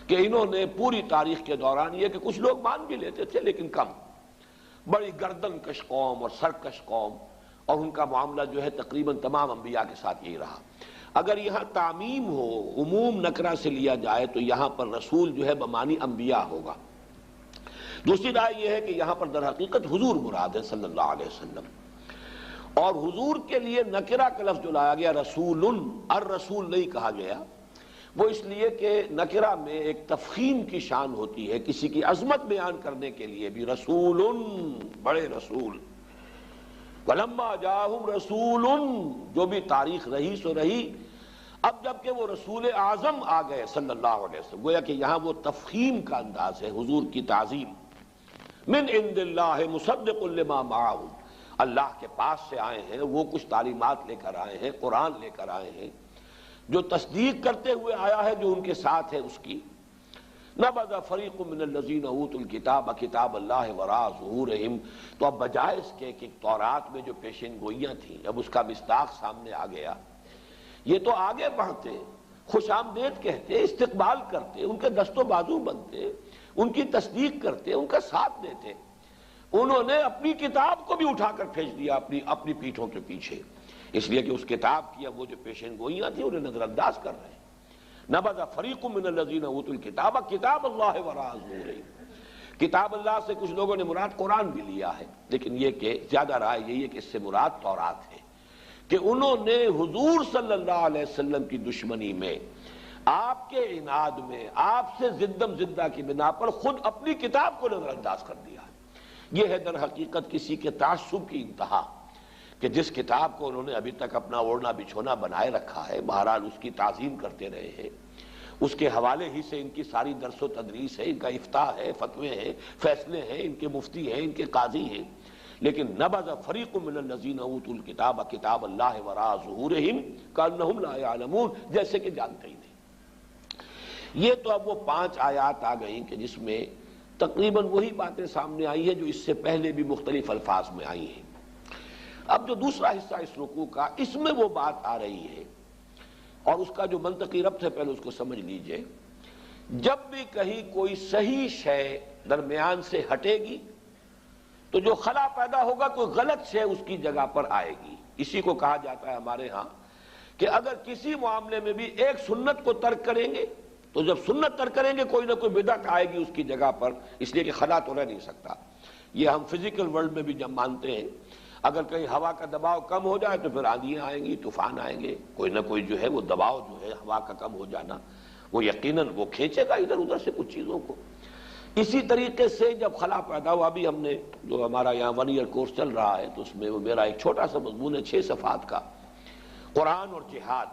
کہ انہوں نے پوری تاریخ کے دوران، یہ کہ کچھ لوگ مان بھی لیتے تھے لیکن کم، بڑی گردن کش قوم اور سرکش قوم، اور ان کا معاملہ جو ہے تقریباً تمام انبیاء کے ساتھ یہی رہا۔ اگر یہاں تعمیم ہو، عموم نکرہ سے لیا جائے تو یہاں پر رسول جو ہے بمعنی انبیاء ہوگا۔ دوسری رائے یہ ہے کہ یہاں پر در حقیقت حضور مراد ہے صلی اللہ علیہ وسلم، اور حضور کے لیے نکرہ کا لفظ جو لایا گیا رسول، الرسول نہیں کہا گیا، وہ اس لیے کہ نکرہ میں ایک تفخیم کی شان ہوتی ہے، کسی کی عظمت بیان کرنے کے لیے بھی، رسول، بڑے رسول، وَلَمَّا جَاءَهُمْ رَسُولٌ، جو بھی تاریخ رہی سو رہی، اب جب کہ وہ رسول اعظم آ گئے صلی اللہ علیہ وسلم، گویا کہ یہاں وہ تفخیم کا انداز ہے، حضور کی تعظیم، من عند اللہ مصدق لما معہم، اللہ کے پاس سے آئے ہیں، وہ کچھ تعلیمات لے کر آئے ہیں، قرآن لے کر آئے ہیں، جو تصدیق کرتے ہوئے آیا ہے جو ان کے ساتھ ہے اس کی۔ نبذ فریق من الذین اوتوا الکتاب کتاب اللہ وراء ظہورہم، تو اب بجائے اس کے کہ تورات میں جو پیشین گوئیاں تھیں، اب اس کا مصداق سامنے آ گیا، یہ تو آگے بڑھتے، خوش آمدید کہتے، استقبال کرتے، ان کے دست و بازو بنتے، ان کی تصدیق کرتے، ان کا ساتھ دیتے، انہوں نے اپنی کتاب کو بھی اٹھا کر پھینک دیا اپنی پیٹھوں کے پیچھے، اس لیے کہ اس کتاب کی اب وہ جو پیشین گوئیاں تھیں انہیں نظر انداز کر رہے ہیں۔ نبذ فریق من الذین اوتوا الکتاب کتاب اللہ وراء ظہورہم، کتاب اللہ سے کچھ لوگوں نے مراد قرآن بھی لیا ہے، لیکن یہ کہ زیادہ رائے یہی ہے کہ اس سے مراد تورات ہے، کہ انہوں نے حضور صلی اللہ علیہ وسلم کی دشمنی میں، آپ کے عناد میں، آپ سے زدم زدہ کی بنا پر خود اپنی کتاب کو نظر انداز کر دیا ہے۔ یہ ہے در حقیقت کسی کے تعصب کی انتہا، کہ جس کتاب کو انہوں نے ابھی تک اپنا اوڑھنا بچھونا بنائے رکھا ہے، بہرحال اس کی تعظیم کرتے رہے ہیں، اس کے حوالے ہی سے ان کی ساری درس و تدریس ہے، ان کا افتاء ہے، فتوے ہیں، فیصلے ہیں، ان کے مفتی ہیں، ان کے قاضی ہیں، لیکن نبذ فریق من الذین اوتوا الکتاب کتاب اللہ وراء ظہورہم کأنہم لا یعلمون، جیسے کہ جانتے ہی نہیں۔ یہ تو اب وہ 5 آیات آ گئیں کہ جس میں تقریباً وہی باتیں سامنے آئی ہیں جو اس سے پہلے بھی مختلف الفاظ میں آئی ہیں۔ اب جو دوسرا حصہ اس رکوع کا، اس میں وہ بات آ رہی ہے، اور اس کا جو منطقی ربط ہے پہلے اس کو سمجھ لیجئے۔ جب بھی کہیں کوئی صحیح شے درمیان سے ہٹے گی تو جو خلا پیدا ہوگا کوئی غلط شے اس کی جگہ پر آئے گی۔ اسی کو کہا جاتا ہے ہمارے ہاں کہ اگر کسی معاملے میں بھی ایک سنت کو ترک کریں گے تو جب سنت ترک کریں گے کوئی نہ کوئی بدعت آئے گی اس کی جگہ پر، اس لیے کہ خلا تو رہ نہیں سکتا۔ یہ ہم فزیکل ورلڈ میں بھی جب مانتے ہیں، اگر کہیں ہوا کا دباؤ کم ہو جائے تو پھر آندھیاں آئیں گی، طوفان آئیں گے، کوئی نہ کوئی جو ہے وہ دباؤ جو ہے ہوا کا کم ہو جانا، وہ یقیناً وہ کھینچے گا ادھر ادھر سے کچھ چیزوں کو۔ اسی طریقے سے جب خلا پیدا ہوا، بھی ہم نے جو ہمارا یہاں 1 ایئر کورس چل رہا ہے تو اس میں وہ میرا ایک چھوٹا سا مضمون ہے 6 صفحات کا، قرآن اور جہاد۔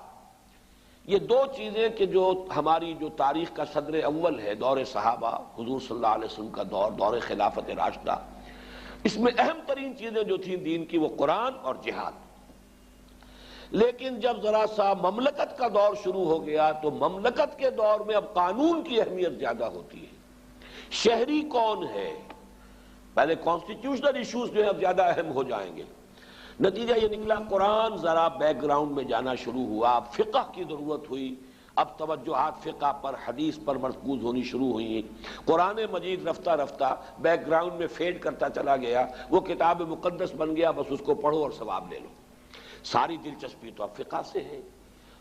یہ دو چیزیں کہ جو ہماری جو تاریخ کا صدر اول ہے، دور صحابہ، حضور صلی اللہ علیہ وسلم کا دور، دور خلافت راشدہ، اس میں اہم ترین چیزیں جو تھیں دین کی وہ قرآن اور جہاد۔ لیکن جب ذرا سا مملکت کا دور شروع ہو گیا تو مملکت کے دور میں اب قانون کی اہمیت زیادہ ہوتی ہے، شہری کون ہے، پہلے کانسٹیٹیوشنل ایشوز جو ہیں اب زیادہ اہم ہو جائیں گے۔ نتیجہ یہ نکلا قرآن ذرا بیک گراؤنڈ میں جانا شروع ہوا، اب فقہ کی ضرورت ہوئی، اب توجہات فقہ پر، حدیث پر مرکوز ہونی شروع ہوئی۔ قرآن مجید رفتہ رفتہ بیک گراؤنڈ میں فیڈ کرتا چلا گیا، وہ کتاب مقدس بن گیا، بس اس کو پڑھو اور ثواب لے لو۔ ساری دلچسپی تو اب فقہ سے ہے،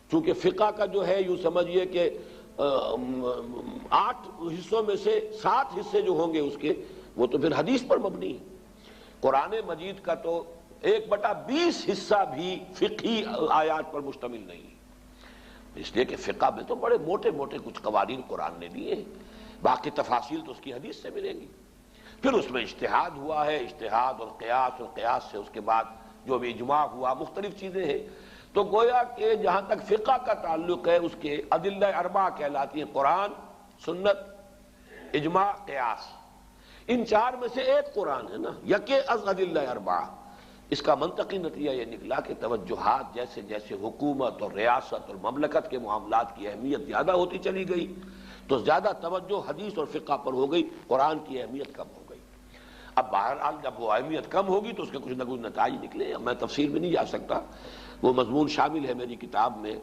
چونکہ فقہ کا جو ہے یوں سمجھیے کہ 8 حصوں میں سے 7 حصے جو ہوں گے اس کے، وہ تو پھر حدیث پر مبنی ہے۔ قرآن مجید کا تو 1/20 حصہ بھی فقہی آیات پر مشتمل نہیں ہے، اس لیے کہ فقہ میں تو بڑے موٹے موٹے کچھ قوانین قرآن نے دیے ہیں، باقی تفاصیل تو اس کی حدیث سے ملیں گی۔ پھر اس میں اجتہاد ہوا ہے، اجتہاد اور قیاس سے اس کے بعد جو بھی اجماع ہوا، مختلف چیزیں ہیں۔ تو گویا کہ جہاں تک فقہ کا تعلق ہے اس کے ادلہ اربعہ کہلاتی ہیں، قرآن، سنت، اجماع، قیاس۔ ان 4 میں سے ایک قرآن ہے نا، یکے از ادلہ اربعہ۔ اس کا منطقی نتیجہ یہ نکلا کہ توجہات جیسے جیسے حکومت اور ریاست اور مملکت کے معاملات کی اہمیت زیادہ ہوتی چلی گئی تو زیادہ توجہ حدیث اور فقہ پر ہو گئی، قرآن کی اہمیت کم ہو گئی۔ اب بہرحال جب وہ اہمیت کم ہوگی تو اس کے کچھ نہ کچھ نتائج نکلے، میں تفصیل میں نہیں جا سکتا، وہ مضمون شامل ہے میری کتاب میں،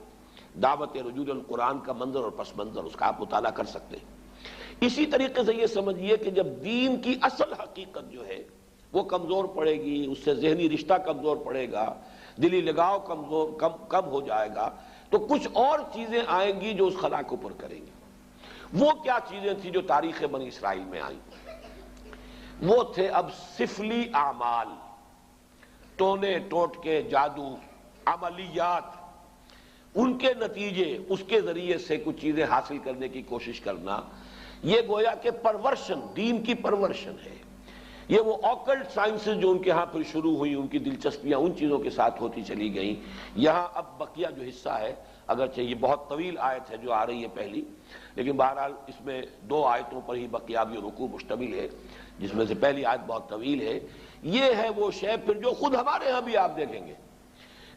دعوت رجوع القرآن کا منظر اور پس منظر، اس کا آپ مطالعہ کر سکتے ہیں۔ اسی طریقے سے یہ سمجھیے کہ جب دین کی اصل حقیقت جو ہے وہ کمزور پڑے گی، اس سے ذہنی رشتہ کمزور پڑے گا، دلی لگاؤ کم ہو جائے گا، تو کچھ اور چیزیں آئیں گی جو اس خلا کو پر کریں گی۔ وہ کیا چیزیں تھیں جو تاریخ بنی اسرائیل میں آئیں؟ وہ تھے اب سفلی اعمال، ٹونے ٹوٹکے، جادو، عملیات، ان کے نتیجے، اس کے ذریعے سے کچھ چیزیں حاصل کرنے کی کوشش کرنا، یہ گویا کہ پرورشن، دین کی پرورشن ہے۔ یہ وہ آکلٹ سائنسز جو ان کے ہاں پھر شروع ہوئی، ان کی دلچسپیاں ان چیزوں کے ساتھ ہوتی چلی گئیں۔ یہاں اب بقیہ جو حصہ ہے، اگرچہ یہ بہت طویل آیت ہے جو آ رہی ہے پہلی، لیکن بہرحال اس میں 2 آیتوں پر ہی بقیہ رکوع مشتمل ہے، جس میں سے پہلی آیت بہت طویل ہے۔ یہ ہے وہ شے پھر جو خود ہمارے ہاں بھی آپ دیکھیں گے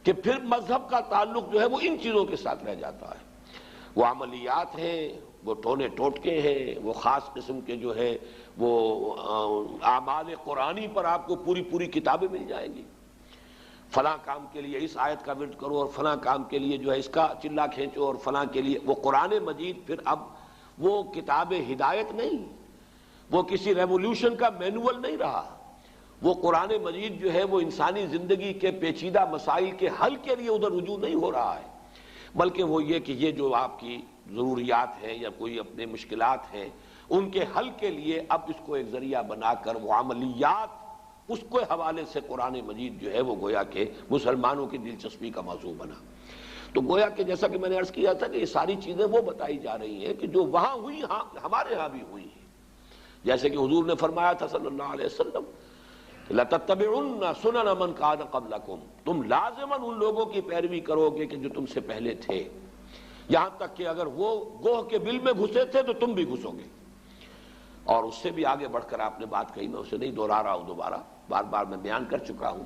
کہ پھر مذہب کا تعلق جو ہے وہ ان چیزوں کے ساتھ رہ جاتا ہے۔ وہ عملیات ہیں، وہ ٹونے ٹوٹکے ہیں، وہ خاص قسم کے جو ہے وہ اعمال قرآنی پر آپ کو پوری کتابیں مل جائیں گی۔ فلاں کام کے لیے اس آیت کا ورد کرو اور فلاں کام کے لیے جو ہے اس کا چلا کھینچو اور فلاں کے لیے۔ وہ قرآن مجید پھر اب وہ کتاب ہدایت نہیں، وہ کسی ریولیوشن کا مینول نہیں رہا۔ وہ قرآن مجید جو ہے وہ انسانی زندگی کے پیچیدہ مسائل کے حل کے لیے ادھر رجوع نہیں ہو رہا ہے، بلکہ وہ یہ کہ یہ جو آپ کی ضروریات ہیں یا کوئی اپنے مشکلات ہیں ان کے حل کے لیے اب اس کو ایک ذریعہ بنا کر وہ عملیات، اس کے حوالے سے قرآن مجید جو ہے وہ گویا کہ مسلمانوں کی دلچسپی کا موضوع بنا۔ تو گویا کہ جیسا کہ میں نے عرض کیا تھا کہ یہ ساری چیزیں وہ بتائی جا رہی ہیں کہ جو وہاں ہوئی ہمارے ہاں بھی ہوئی ہیں۔ جیسے کہ حضور نے فرمایا تھا صلی اللہ علیہ وسلم، لَتَتَّبِعُنَّ سُنَنَ مَنْ كَانَ قَبْلَكُمْ، تم لازماً ان لوگوں کی پیروی کرو گے کہ جو تم سے پہلے تھے، یہاں تک کہ اگر وہ گوہ کے بل میں گھسے تھے تو تم بھی گھسو گے۔ اور اس سے بھی آگے بڑھ کر آپ نے بات کہی، میں اسے نہیں دہرا رہا ہوں، دوبارہ بار بار میں بیان کر چکا ہوں۔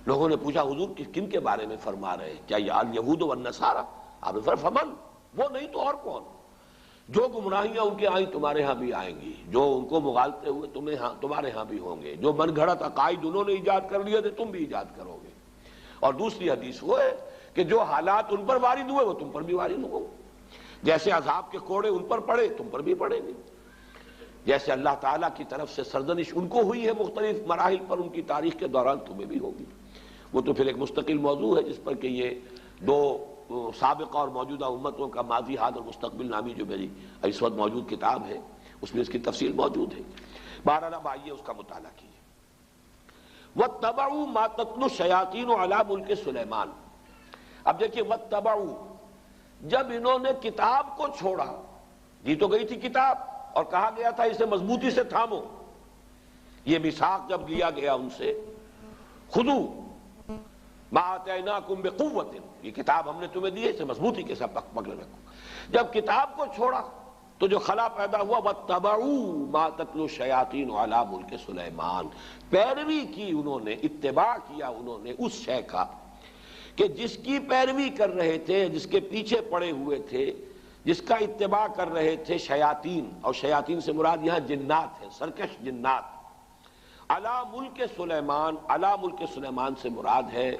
لوگوں نے پوچھا حضور کن کے بارے میں فرما رہے ہیں؟ کیا یہ الیہود والنصارى؟ آپ نے فرمایا فمن، وہ نہیں تو اور کون؟ جو گمراہیاں ان کے آئیں تمہارے ہاں بھی آئیں گی، جو ان کو مغالطے ہوئے تمہارے ہاں بھی ہوں گے، جو من گھڑت عقائد انہوں نے ایجاد کر لیے تھے تم بھی ایجاد کرو گے۔ اور دوسری حدیث وہ ہے کہ جو حالات ان پر وارد ہوئے وہ تم پر بھی وارد ہوں، جیسے عذاب کے کوڑے ان پر پڑے تم پر بھی پڑیں گے، جیسے اللہ تعالیٰ کی طرف سے سرزنش ان کو ہوئی ہے مختلف مراحل پر ان کی تاریخ کے دوران تمہیں بھی ہوگی۔ وہ تو پھر ایک مستقل موضوع ہے جس پر کہ یہ 2 سابقہ اور موجودہ امتوں کا ماضی، حال اور مستقبل نامی جو میری اس وقت موجود کتاب ہے اس میں اس کی تفصیل موجود ہے۔ بہرحال اب آئیے اس کا مطالعہ کیجیے۔ وَاتَّبَعُوا مَا تَتْلُو الشَّيَاطِينُ عَلَىٰ مُلْكِ سُلَيْمَانَ۔ اب دیکھیے وَاتَّبَعُوا، جب انہوں نے کتاب کو چھوڑا، دی تو گئی تھی کتاب اور کہا گیا تھا اسے مضبوطی سے تھامو، یہ میثاق جب لیا گیا ان سے، خذو ما آتیناکم بقوۃ، یہ کتاب ہم نے تمہیں دی ہے، اسے مضبوطی کے ساتھ پکڑے رکھو۔ جب کتاب کو چھوڑا تو جو خلا پیدا ہوا وَاتَّبَعُوا مَا تَتْلُو الشَّيَاطِينُ عَلَىٰ مُلْكِ سُلَيْمَانَ، پیروی کی انہوں نے، اتباع کیا انہوں نے اس شے کا کہ جس کی پیروی کر رہے تھے، جس کے پیچھے پڑے ہوئے تھے، جس کا اتباع کر رہے تھے شیاطین، اور شیاطین سے مراد یہاں جنات ہیں، سرکش جنات۔ علی ملک سلیمان، علی ملک سلیمان سے مراد ہے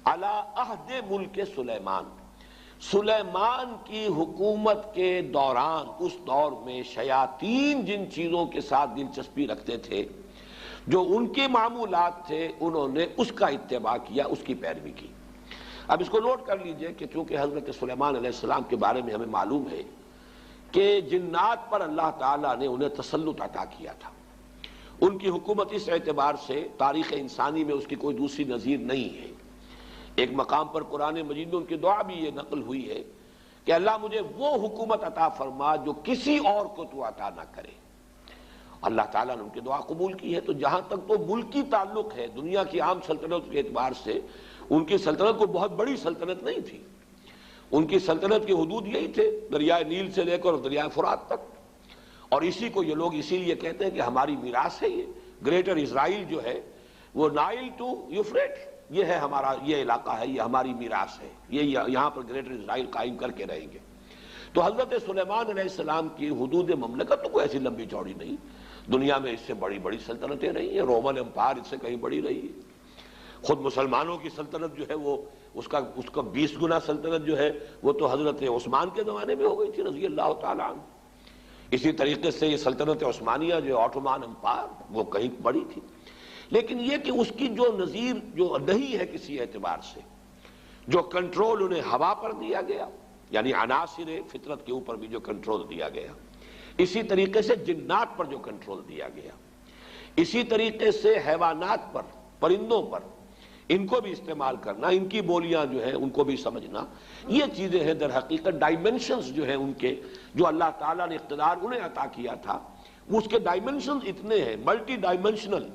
علی عہد ملک سلیمان، سلیمان کی حکومت کے دوران، اس دور میں شیاطین جن چیزوں کے ساتھ دلچسپی رکھتے تھے، جو ان کے معمولات تھے، انہوں نے اس کا اتباع کیا، اس کی پیروی کی۔ اب اس کو نوٹ کر لیجئے کہ چونکہ حضرت سلیمان علیہ السلام کے بارے میں ہمیں معلوم ہے کہ جنات پر اللہ تعالیٰ نے انہیں تسلط عطا کیا تھا، ان کی حکومت اس اعتبار سے تاریخ انسانی میں اس کی کوئی دوسری نظیر نہیں ہے۔ ایک مقام پر قرآن مجید میں ان کی دعا بھی یہ نقل ہوئی ہے کہ اللہ مجھے وہ حکومت عطا فرما جو کسی اور کو تو عطا نہ کرے۔ اللہ تعالیٰ نے ان کی دعا قبول کی ہے۔ تو جہاں تک تو ملکی تعلق ہے، دنیا کی عام سلطنت کے اعتبار سے ان کی سلطنت کوئی بہت بڑی سلطنت نہیں تھی، ان کی سلطنت کے حدود یہی تھے، دریائے نیل سے لے کر دریائے فرات تک، اور اسی کو یہ لوگ اسی لیے کہتے ہیں کہ ہماری میراث ہے، یہ گریٹر اسرائیل جو ہے وہ نائل ٹو یوفریٹ، یہ ہے ہمارا، یہ علاقہ ہے، یہ ہماری میراث ہے، یہ یہاں پر گریٹر اسرائیل قائم کر کے رہیں گے۔ تو حضرت سلیمان علیہ السلام کی حدود مملکت تو کوئی ایسی لمبی چوڑی نہیں، دنیا میں اس سے بڑی بڑی سلطنتیں رہی ہیں، رومن امپائر اس سے کہیں بڑی رہی ہے، خود مسلمانوں کی سلطنت جو ہے وہ اس کا 20 گنا سلطنت جو ہے وہ تو حضرت عثمان کے زمانے میں ہو گئی تھی رضی اللہ تعالیٰ عنہ۔ اسی طریقے سے یہ سلطنت عثمانیہ جو آٹومان امپائر وہ کہیں بڑی تھی، لیکن یہ کہ اس کی جو نظیر جو نہیں ہے کسی اعتبار سے، جو کنٹرول انہیں ہوا پر دیا گیا، یعنی عناصر فطرت کے اوپر بھی جو کنٹرول دیا گیا، اسی طریقے سے جنات پر جو کنٹرول دیا گیا، اسی طریقے سے حیوانات پر، پرندوں پر، ان کو بھی استعمال کرنا، ان کی بولیاں جو ہیں ان کو بھی سمجھنا، یہ چیزیں ہیں در حقیقت ڈائمنشنز جو ہیں ان کے، جو اللہ تعالیٰ نے اقتدار انہیں عطا کیا تھا، اس کے ڈائمنشنز اتنے ہیں، ملٹی ڈائمنشنل،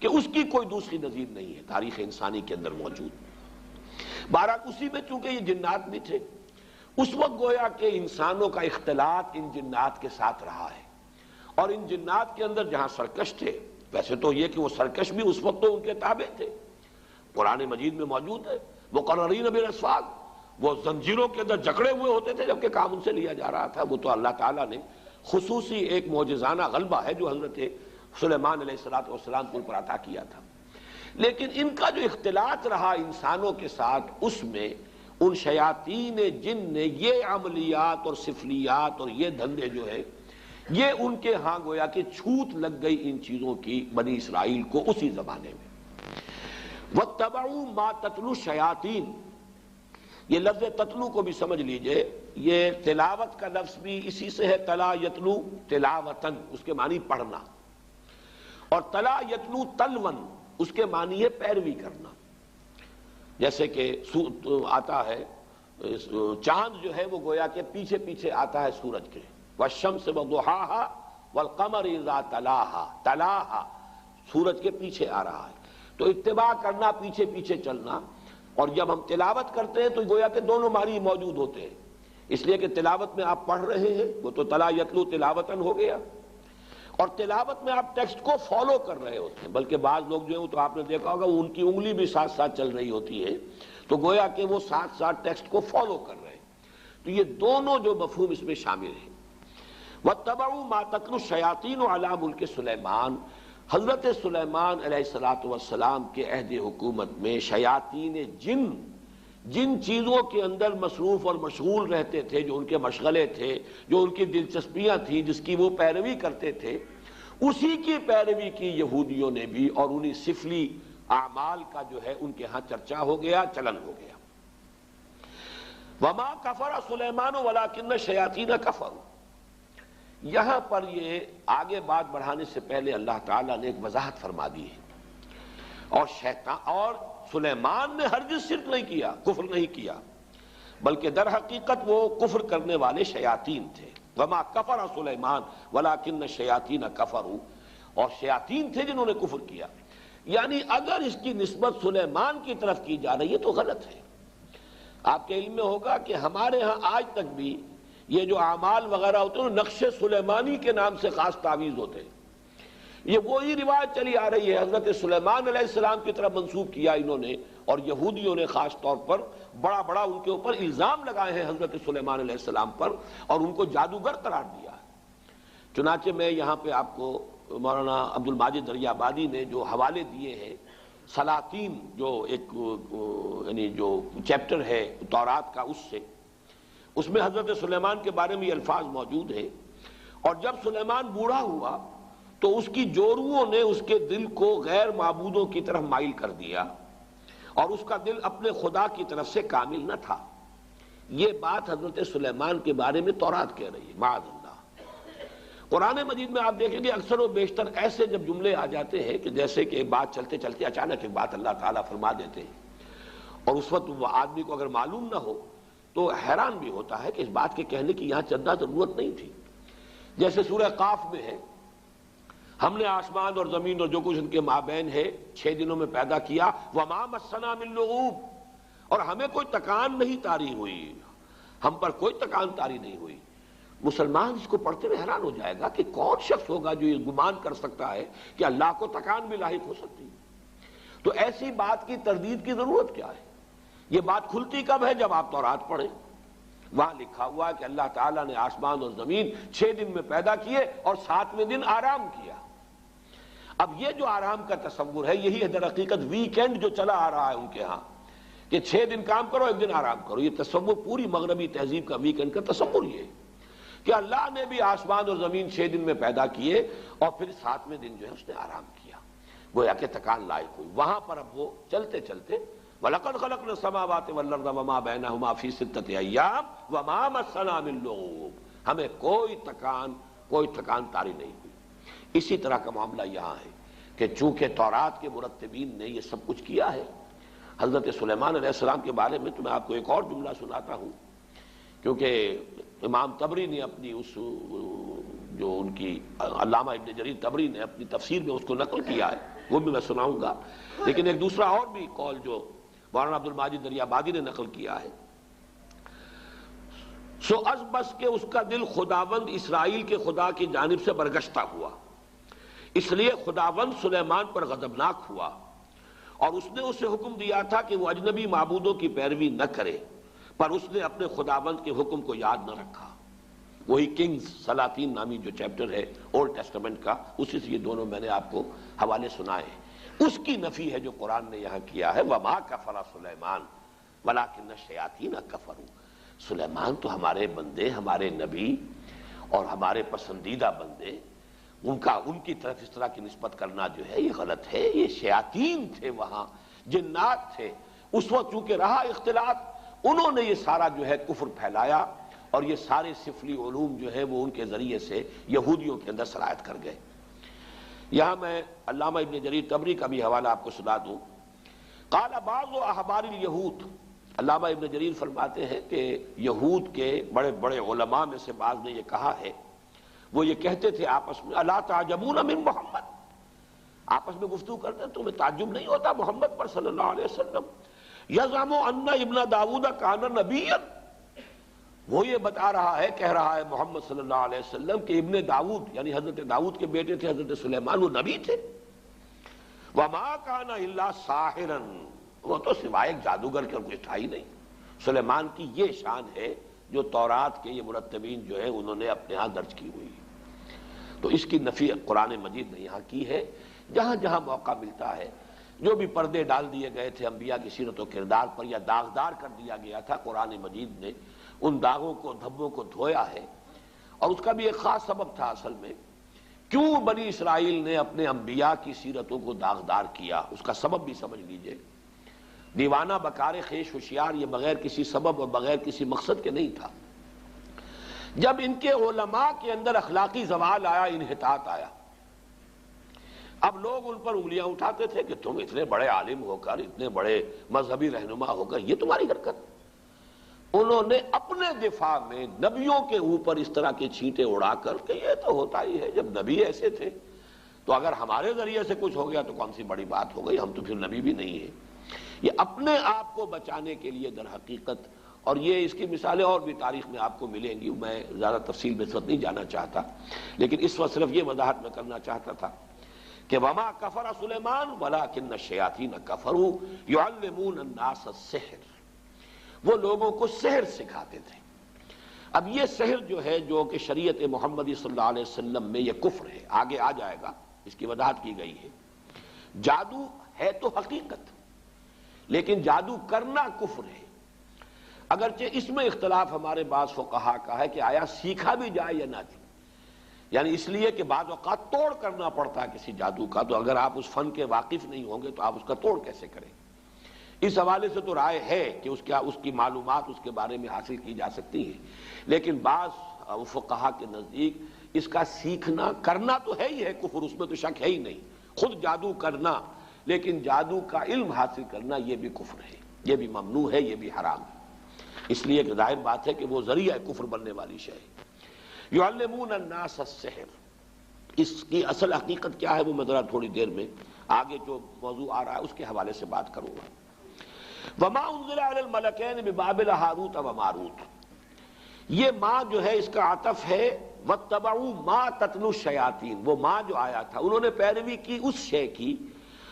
کہ اس کی کوئی دوسری نظیر نہیں ہے تاریخ انسانی کے اندر موجود۔ بہرحال اسی میں چونکہ یہ جنات بھی تھے، اس وقت گویا کہ انسانوں کا اختلاط ان جنات کے ساتھ رہا ہے، اور ان جنات کے اندر جہاں سرکش تھے، ویسے تو یہ کہ وہ سرکش بھی اس وقت تو ان کے تابع تھے، قرآن مجید میں موجود ہے، مقررین بالاسفاد، وہ زنجیروں کے اندر جکڑے ہوئے ہوتے تھے جبکہ کام ان سے لیا جا رہا تھا۔ وہ تو اللہ تعالیٰ نے خصوصی ایک معجزانہ غلبہ ہے جو حضرت سلیمان علیہ السلام کو ان پر عطا کیا تھا، لیکن ان کا جو اختلاط رہا انسانوں کے ساتھ، اس میں ان شیاطین جن نے یہ عملیات اور سفلیات اور یہ دھندے جو ہے، یہ ان کے ہاں گویا کہ چھوت لگ گئی ان چیزوں کی بنی اسرائیل کو اسی زمانے میں۔ وَاتَّبَعُوا مَا تَتْلُو الشَّيَاطِينُ، یہ لفظ تتلو کو بھی سمجھ لیجئے، یہ تلاوت کا لفظ بھی اسی سے ہے، تلا یتلو تلاوتن، اس کے معنی پڑھنا، اور تلا یتلو تلون، اس کے معنی ہے پیروی کرنا۔ جیسے کہ آتا ہے چاند جو ہے وہ گویا کہ پیچھے پیچھے آتا ہے سورج کے، والشمس وضحاها والقمر اذا تلاها، تلاها سورج کے پیچھے آ رہا ہے، تو اتباع کرنا، پیچھے پیچھے چلنا۔ اور جب ہم تلاوت کرتے ہیں تو گویا کہ دونوں معنی موجود ہوتے ہیں، اس لیے کہ تلاوت میں آپ پڑھ رہے ہیں، وہ تو تلا یتلو تلاوتن ہو گیا، اور تلاوت میں آپ ٹیکسٹ کو فالو کر رہے ہوتے ہیں، بلکہ بعض لوگ جو ہیں تو آپ نے دیکھا ہوگا ان کی انگلی بھی ساتھ ساتھ چل رہی ہوتی ہے، تو گویا کہ وہ ساتھ ساتھ ٹیکسٹ کو فالو کر رہے ہیں۔ تو یہ دونوں جو مفہوم اس میں شامل ہیں۔ وَاتَّبَعُوا مَا تَتْلُو الشَّيَاطِينُ عَلَىٰ مُلْكِ سُلَيْمَانَ، حضرت سلیمان علیہ السلام کے عہد حکومت میں شیاطین جن چیزوں کے اندر مصروف اور مشغول رہتے تھے، جو ان کے مشغلے تھے، جو ان کی دلچسپیاں تھیں، جس کی وہ پیروی کرتے تھے، اسی کی پیروی کی یہودیوں نے بھی، اور انہی سفلی اعمال کا جو ہے ان کے ہاں چرچا ہو گیا، چلن ہو گیا۔ وَمَا كَفَرَ سُلَيْمَانُ وَلَٰكِنَّ الشَّيَاطِينَ كَفَرُوا، یہاں پر یہ آگے بات بڑھانے سے پہلے اللہ تعالیٰ نے ایک وضاحت فرما دی ہے، اور سلیمان نے ہرگز شرک نہیں کیا، کفر نہیں کیا، بلکہ در حقیقت وہ کفر کرنے والے شیاطین تھے۔ وما کفر سلیمان ولکن الشیاطین کفروا، اور شیاطین تھے جنہوں نے کفر کیا۔ یعنی اگر اس کی نسبت سلیمان کی طرف کی جا رہی ہے تو غلط ہے۔ آپ کے علم میں ہوگا کہ ہمارے ہاں آج تک بھی یہ جو اعمال وغیرہ ہوتے ہیں نقش سلیمانی کے نام سے خاص تعویذ ہوتے ہیں۔ یہ وہی روایت چلی آ رہی ہے، حضرت سلیمان علیہ السلام کی طرف منسوب کیا انہوں نے، اور یہودیوں نے خاص طور پر بڑا بڑا ان کے اوپر الزام لگائے ہیں حضرت سلیمان علیہ السلام پر، اور ان کو جادوگر قرار دیا ہے۔ چنانچہ میں یہاں پہ آپ کو مولانا عبد الماجد دریابادی نے جو حوالے دیے ہیں، سلاطین جو ایک یعنی جو چیپٹر ہے تورات کا، اس میں حضرت سلیمان کے بارے میں یہ الفاظ موجود ہیں، اور جب سلیمان بوڑھا ہوا تو اس کی جوروؤں نے اس کے دل کو غیر معبودوں کی طرف مائل کر دیا، اور اس کا دل اپنے خدا کی طرف سے کامل نہ تھا۔ یہ بات حضرت سلیمان کے بارے میں تورات کہہ رہی ہے، معاذ اللہ۔ قرآن مجید میں آپ دیکھیں گے اکثر و بیشتر ایسے جب جملے آ جاتے ہیں کہ جیسے کہ بات چلتے چلتے اچانک ایک بات اللہ تعالیٰ فرما دیتے ہیں، اور اس وقت وہ آدمی کو اگر معلوم نہ ہو تو حیران بھی ہوتا ہے کہ اس بات کے کہنے کی یہاں چندہ ضرورت نہیں تھی۔ جیسے سورہ قاف میں ہے، ہم نے آسمان اور زمین اور جو کچھ ان کے مابین ہے 6 دنوں میں پیدا کیا، وَمَا مَسَّنَا مِن لُغُوبٍ، اور ہمیں کوئی تکان نہیں طاری ہوئی، ہم پر کوئی تکان طاری نہیں ہوئی۔ مسلمان اس کو پڑھتے ہوئے حیران ہو جائے گا کہ کون شخص ہوگا جو یہ گمان کر سکتا ہے کہ اللہ کو تکان بھی لاحق ہو سکتی ہے۔ تو ایسی بات کی تردید کی ضرورت کیا ہے؟ یہ بات کھلتی کب ہے؟ جب آپ تورات پڑھیں، وہاں لکھا ہوا ہے کہ اللہ تعالیٰ نے آسمان اور زمین 6 دن میں پیدا کیے اور 7ویں دن آرام کیا۔ اب یہ جو آرام کا تصور ہے، یہی ہے در حقیقت ویکینڈ جو چلا آ رہا ہے ان کے ہاں، کہ 6 دن کام کرو 1 دن آرام کرو۔ یہ تصور پوری مغربی تہذیب کا ویکینڈ کا تصور یہ ہے کہ اللہ نے بھی آسمان اور زمین 6 دن میں پیدا کیے اور پھر 7ویں دن جو ہے اس نے آرام کیا، گویا کہ تکان لائق ہوئی۔ وہاں پر اب وہ چلتے چلتے وَلَقَدْ خَلَقْنَا السَّمَاوَاتِ وَالْأَرْضَ وَمَا بَيْنَهُمَا فِي 6 أَيَّامٍ وَمَا مَسَّنَا مِن لُغُوبٍ، ہمیں کوئی تکان طاری نہیں ہوئی۔ اسی طرح کا معاملہ یہاں ہے کہ چونکہ تورات کے مرتبین نے یہ سب کچھ کیا ہے، حضرت سلیمان علیہ السلام کے بارے میں تو میں آپ کو ایک اور جملہ سناتا ہوں، کیونکہ امام طبری نے اپنی اس جو ان کی علامہ ابن جریر طبری نے اپنی تفسیر میں اس کو نقل کیا ہے، وہ بھی میں سناؤں گا، لیکن ایک دوسرا اور بھی قول جو مولانا عبد الماجد دریابادی نے نقل کیا ہے، سو از بس کہ اس کا دل خداوند اسرائیل کے خدا کی جانب سے برگشتہ ہوا، اس لیے خداوند سلیمان پر غضبناک ہوا، اور اس نے اسے حکم دیا تھا کہ وہ اجنبی معبودوں کی پیروی نہ کرے، پر اس نے اپنے خداوند کے حکم کو یاد نہ رکھا۔ وہی کنگز سلاطین نامی جو چیپٹر ہے اولڈ ٹیسٹمنٹ کا، اسی سے یہ دونوں میں نے آپ کو حوالے سنائے ہیں۔ اس کی نفی ہے جو قرآن نے یہاں کیا ہے، وَمَا كَفَرَ سُلَيْمَانُ وَلَٰكِنَّ الشَّيَاطِينَ كَفَرُوا۔ سلیمان تو ہمارے بندے، ہمارے نبی اور ہمارے پسندیدہ بندے، ان کی طرف اس طرح کی نسبت کرنا جو ہے یہ غلط ہے۔ یہ شیاطین تھے، وہاں جنات تھے، اس وقت چونکہ رہا اختلاط، انہوں نے یہ سارا جو ہے کفر پھیلایا، اور یہ سارے سفلی علوم جو ہے وہ ان کے ذریعے سے یہودیوں کے اندر سرایت کر گئے۔ یہاں میں علامہ ابن جریر طبری کا بھی حوالہ آپ کو سنا دوں۔ قال بعض احبار الیہود، علامہ ابن جریر فرماتے ہیں کہ یہود کے بڑے بڑے علماء میں سے بعض نے یہ کہا ہے، وہ یہ کہتے تھے آپس میں، الا تعجبون من محمد، آپس میں گفتگو کرتے ہیں، تمہیں تعجب نہیں ہوتا محمد پر صلی اللہ علیہ وسلم، یزعم ان ابن داؤد کان نبیا، وہ یہ بتا رہا ہے، کہہ رہا ہے محمد صلی اللہ علیہ وسلم کہ ابن داؤد یعنی حضرت داؤد کے بیٹے تھے حضرت سلیمان، وہ نبی تھے۔ وما کان الا ساحرا، وہ تو سوائے ایک جادوگر کے اور کچھ تھا ہی نہیں۔ سلیمان کی یہ شان ہے جو تورات کے یہ مرتبین جو ہیں انہوں نے اپنے ہاں درج کی ہوئی، تو اس کی نفی قرآن مجید نے یہاں کی ہے۔ جہاں جہاں موقع ملتا ہے، جو بھی پردے ڈال دیے گئے تھے انبیاء کی سیرت و کردار پر، یا داغدار کر دیا گیا تھا، قرآن مجید نے ان داغوں کو دھبوں کو دھویا ہے، اور اس کا بھی ایک خاص سبب تھا اصل میں، کیوں بنی اسرائیل نے اپنے انبیاء کی سیرتوں کو داغدار کیا، اس کا سبب بھی سمجھ لیجئے۔ دیوانہ بکار خیش ہوشیار یہ بغیر کسی سبب اور بغیر کسی مقصد کے نہیں تھا۔ جب ان کے علماء کے اندر اخلاقی زوال آیا، انحطاط آیا، اب لوگ ان پر انگلیاں اٹھاتے تھے کہ تم اتنے بڑے عالم ہو کر، اتنے بڑے مذہبی رہنما ہو کر یہ تمہاری حرکت۔ انہوں نے اپنے دفاع میں نبیوں کے اوپر اس طرح کے چھینٹے اڑا کر کہ یہ تو ہوتا ہی ہے، جب نبی ایسے تھے تو اگر ہمارے ذریعے سے کچھ ہو گیا تو کون سی بڑی بات ہو گئی، ہم تو پھر نبی بھی نہیں ہیں۔ یہ اپنے آپ کو بچانے کے لیے در حقیقت، اور یہ اس کی مثالیں اور بھی تاریخ میں آپ کو ملیں گی، میں زیادہ تفصیل میں اس وقت نہیں جانا چاہتا، لیکن اس وقت صرف یہ وضاحت میں کرنا چاہتا تھا کہ وما کفر سلیمان ولکن الشیاطین کفروا یعلمون الناس السحر، وہ لوگوں کو سحر سکھاتے تھے۔ اب یہ سحر جو ہے، جو کہ شریعت محمدی صلی اللہ علیہ وسلم میں یہ کفر ہے، آگے آ جائے گا، اس کی وضاحت کی گئی ہے۔ جادو ہے تو حقیقت، لیکن جادو کرنا کفر ہے، اگرچہ اس میں اختلاف ہمارے بعض فقہا کا ہے کہ آیا سیکھا بھی جائے یا نہ، یعنی اس لیے کہ بعض اوقات توڑ کرنا پڑتا ہے کسی جادو کا، تو اگر آپ اس فن کے واقف نہیں ہوں گے تو آپ اس کا توڑ کیسے کریں؟ اس حوالے سے تو رائے ہے کہ اس کی معلومات اس کے بارے میں حاصل کی جا سکتی ہیں، لیکن بعض فقہا کے نزدیک اس کا سیکھنا کرنا تو ہے ہی ہے کفر، اس میں تو شک ہے ہی نہیں، خود جادو کرنا، لیکن جادو کا علم حاصل کرنا یہ بھی کفر ہے، یہ بھی ممنوع ہے، یہ بھی حرام ہے، اس لیے کہ ظاہر بات ہے کہ وہ ذریعہ کفر بننے والی شے ہے۔ یعلمون الناس السحر، اس کی اصل حقیقت کیا ہے وہ میں ذرا تھوڑی دیر میں آگے جو موضوع آ رہا ہے اس کے حوالے سے بات کروں گا۔ وما انزل علی الملکین ببابل ہاروت و ماروت، یہ ماں جو ہے اس کا عطف ہے واتبعوا ما تتلو الشیاطین، وہ ماں جو آیا تھا انہوں نے پیروی کی اس شے کی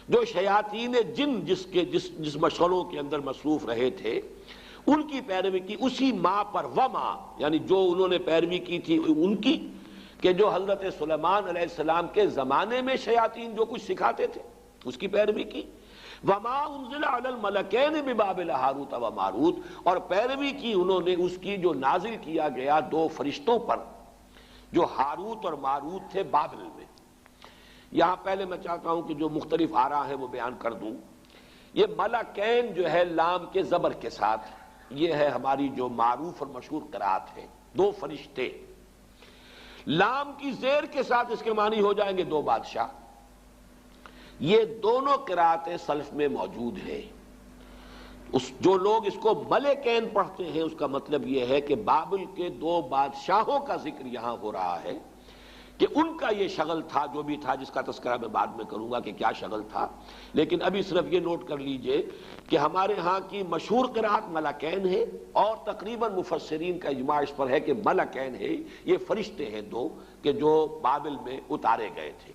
جو شیاطین جن جس مشغلوں کے اندر مصروف رہے تھے ان کی پیروی کی، اسی ماں پر، وما یعنی جو انہوں نے پیروی کی تھی ان کی، کہ جو حضرت سلیمان علیہ السلام کے زمانے میں شیاطین جو کچھ سکھاتے تھے اس کی پیروی کی، وما انزل علی الملکین ببابل ہاروت و ماروت، اور پیروی کی انہوں نے اس کی جو نازل کیا گیا دو فرشتوں پر جو ہاروت اور ماروت تھے بابل میں۔ یہاں پہلے میں چاہتا ہوں کہ جو مختلف آراء ہیں وہ بیان کر دوں۔ یہ ملکین جو ہے لام کے زبر کے ساتھ، یہ ہے ہماری جو معروف اور مشہور قرات ہے، دو فرشتے، لام کی زیر کے ساتھ اس کے معنی ہو جائیں گے دو بادشاہ۔ یہ دونوں قراتیں سلف میں موجود ہیں، جو لوگ اس کو ملکین پڑھتے ہیں اس کا مطلب یہ ہے کہ بابل کے دو بادشاہوں کا ذکر یہاں ہو رہا ہے، کہ ان کا یہ شغل تھا جو بھی تھا، جس کا تذکرہ میں بعد میں کروں گا کہ کیا شغل تھا، لیکن ابھی صرف یہ نوٹ کر لیجئے کہ ہمارے ہاں کی مشہور قرات ملکین ہے، اور تقریباً مفسرین کا اجماع اس پر ہے کہ ملکین ہے، یہ فرشتے ہیں دو کہ جو بابل میں اتارے گئے تھے۔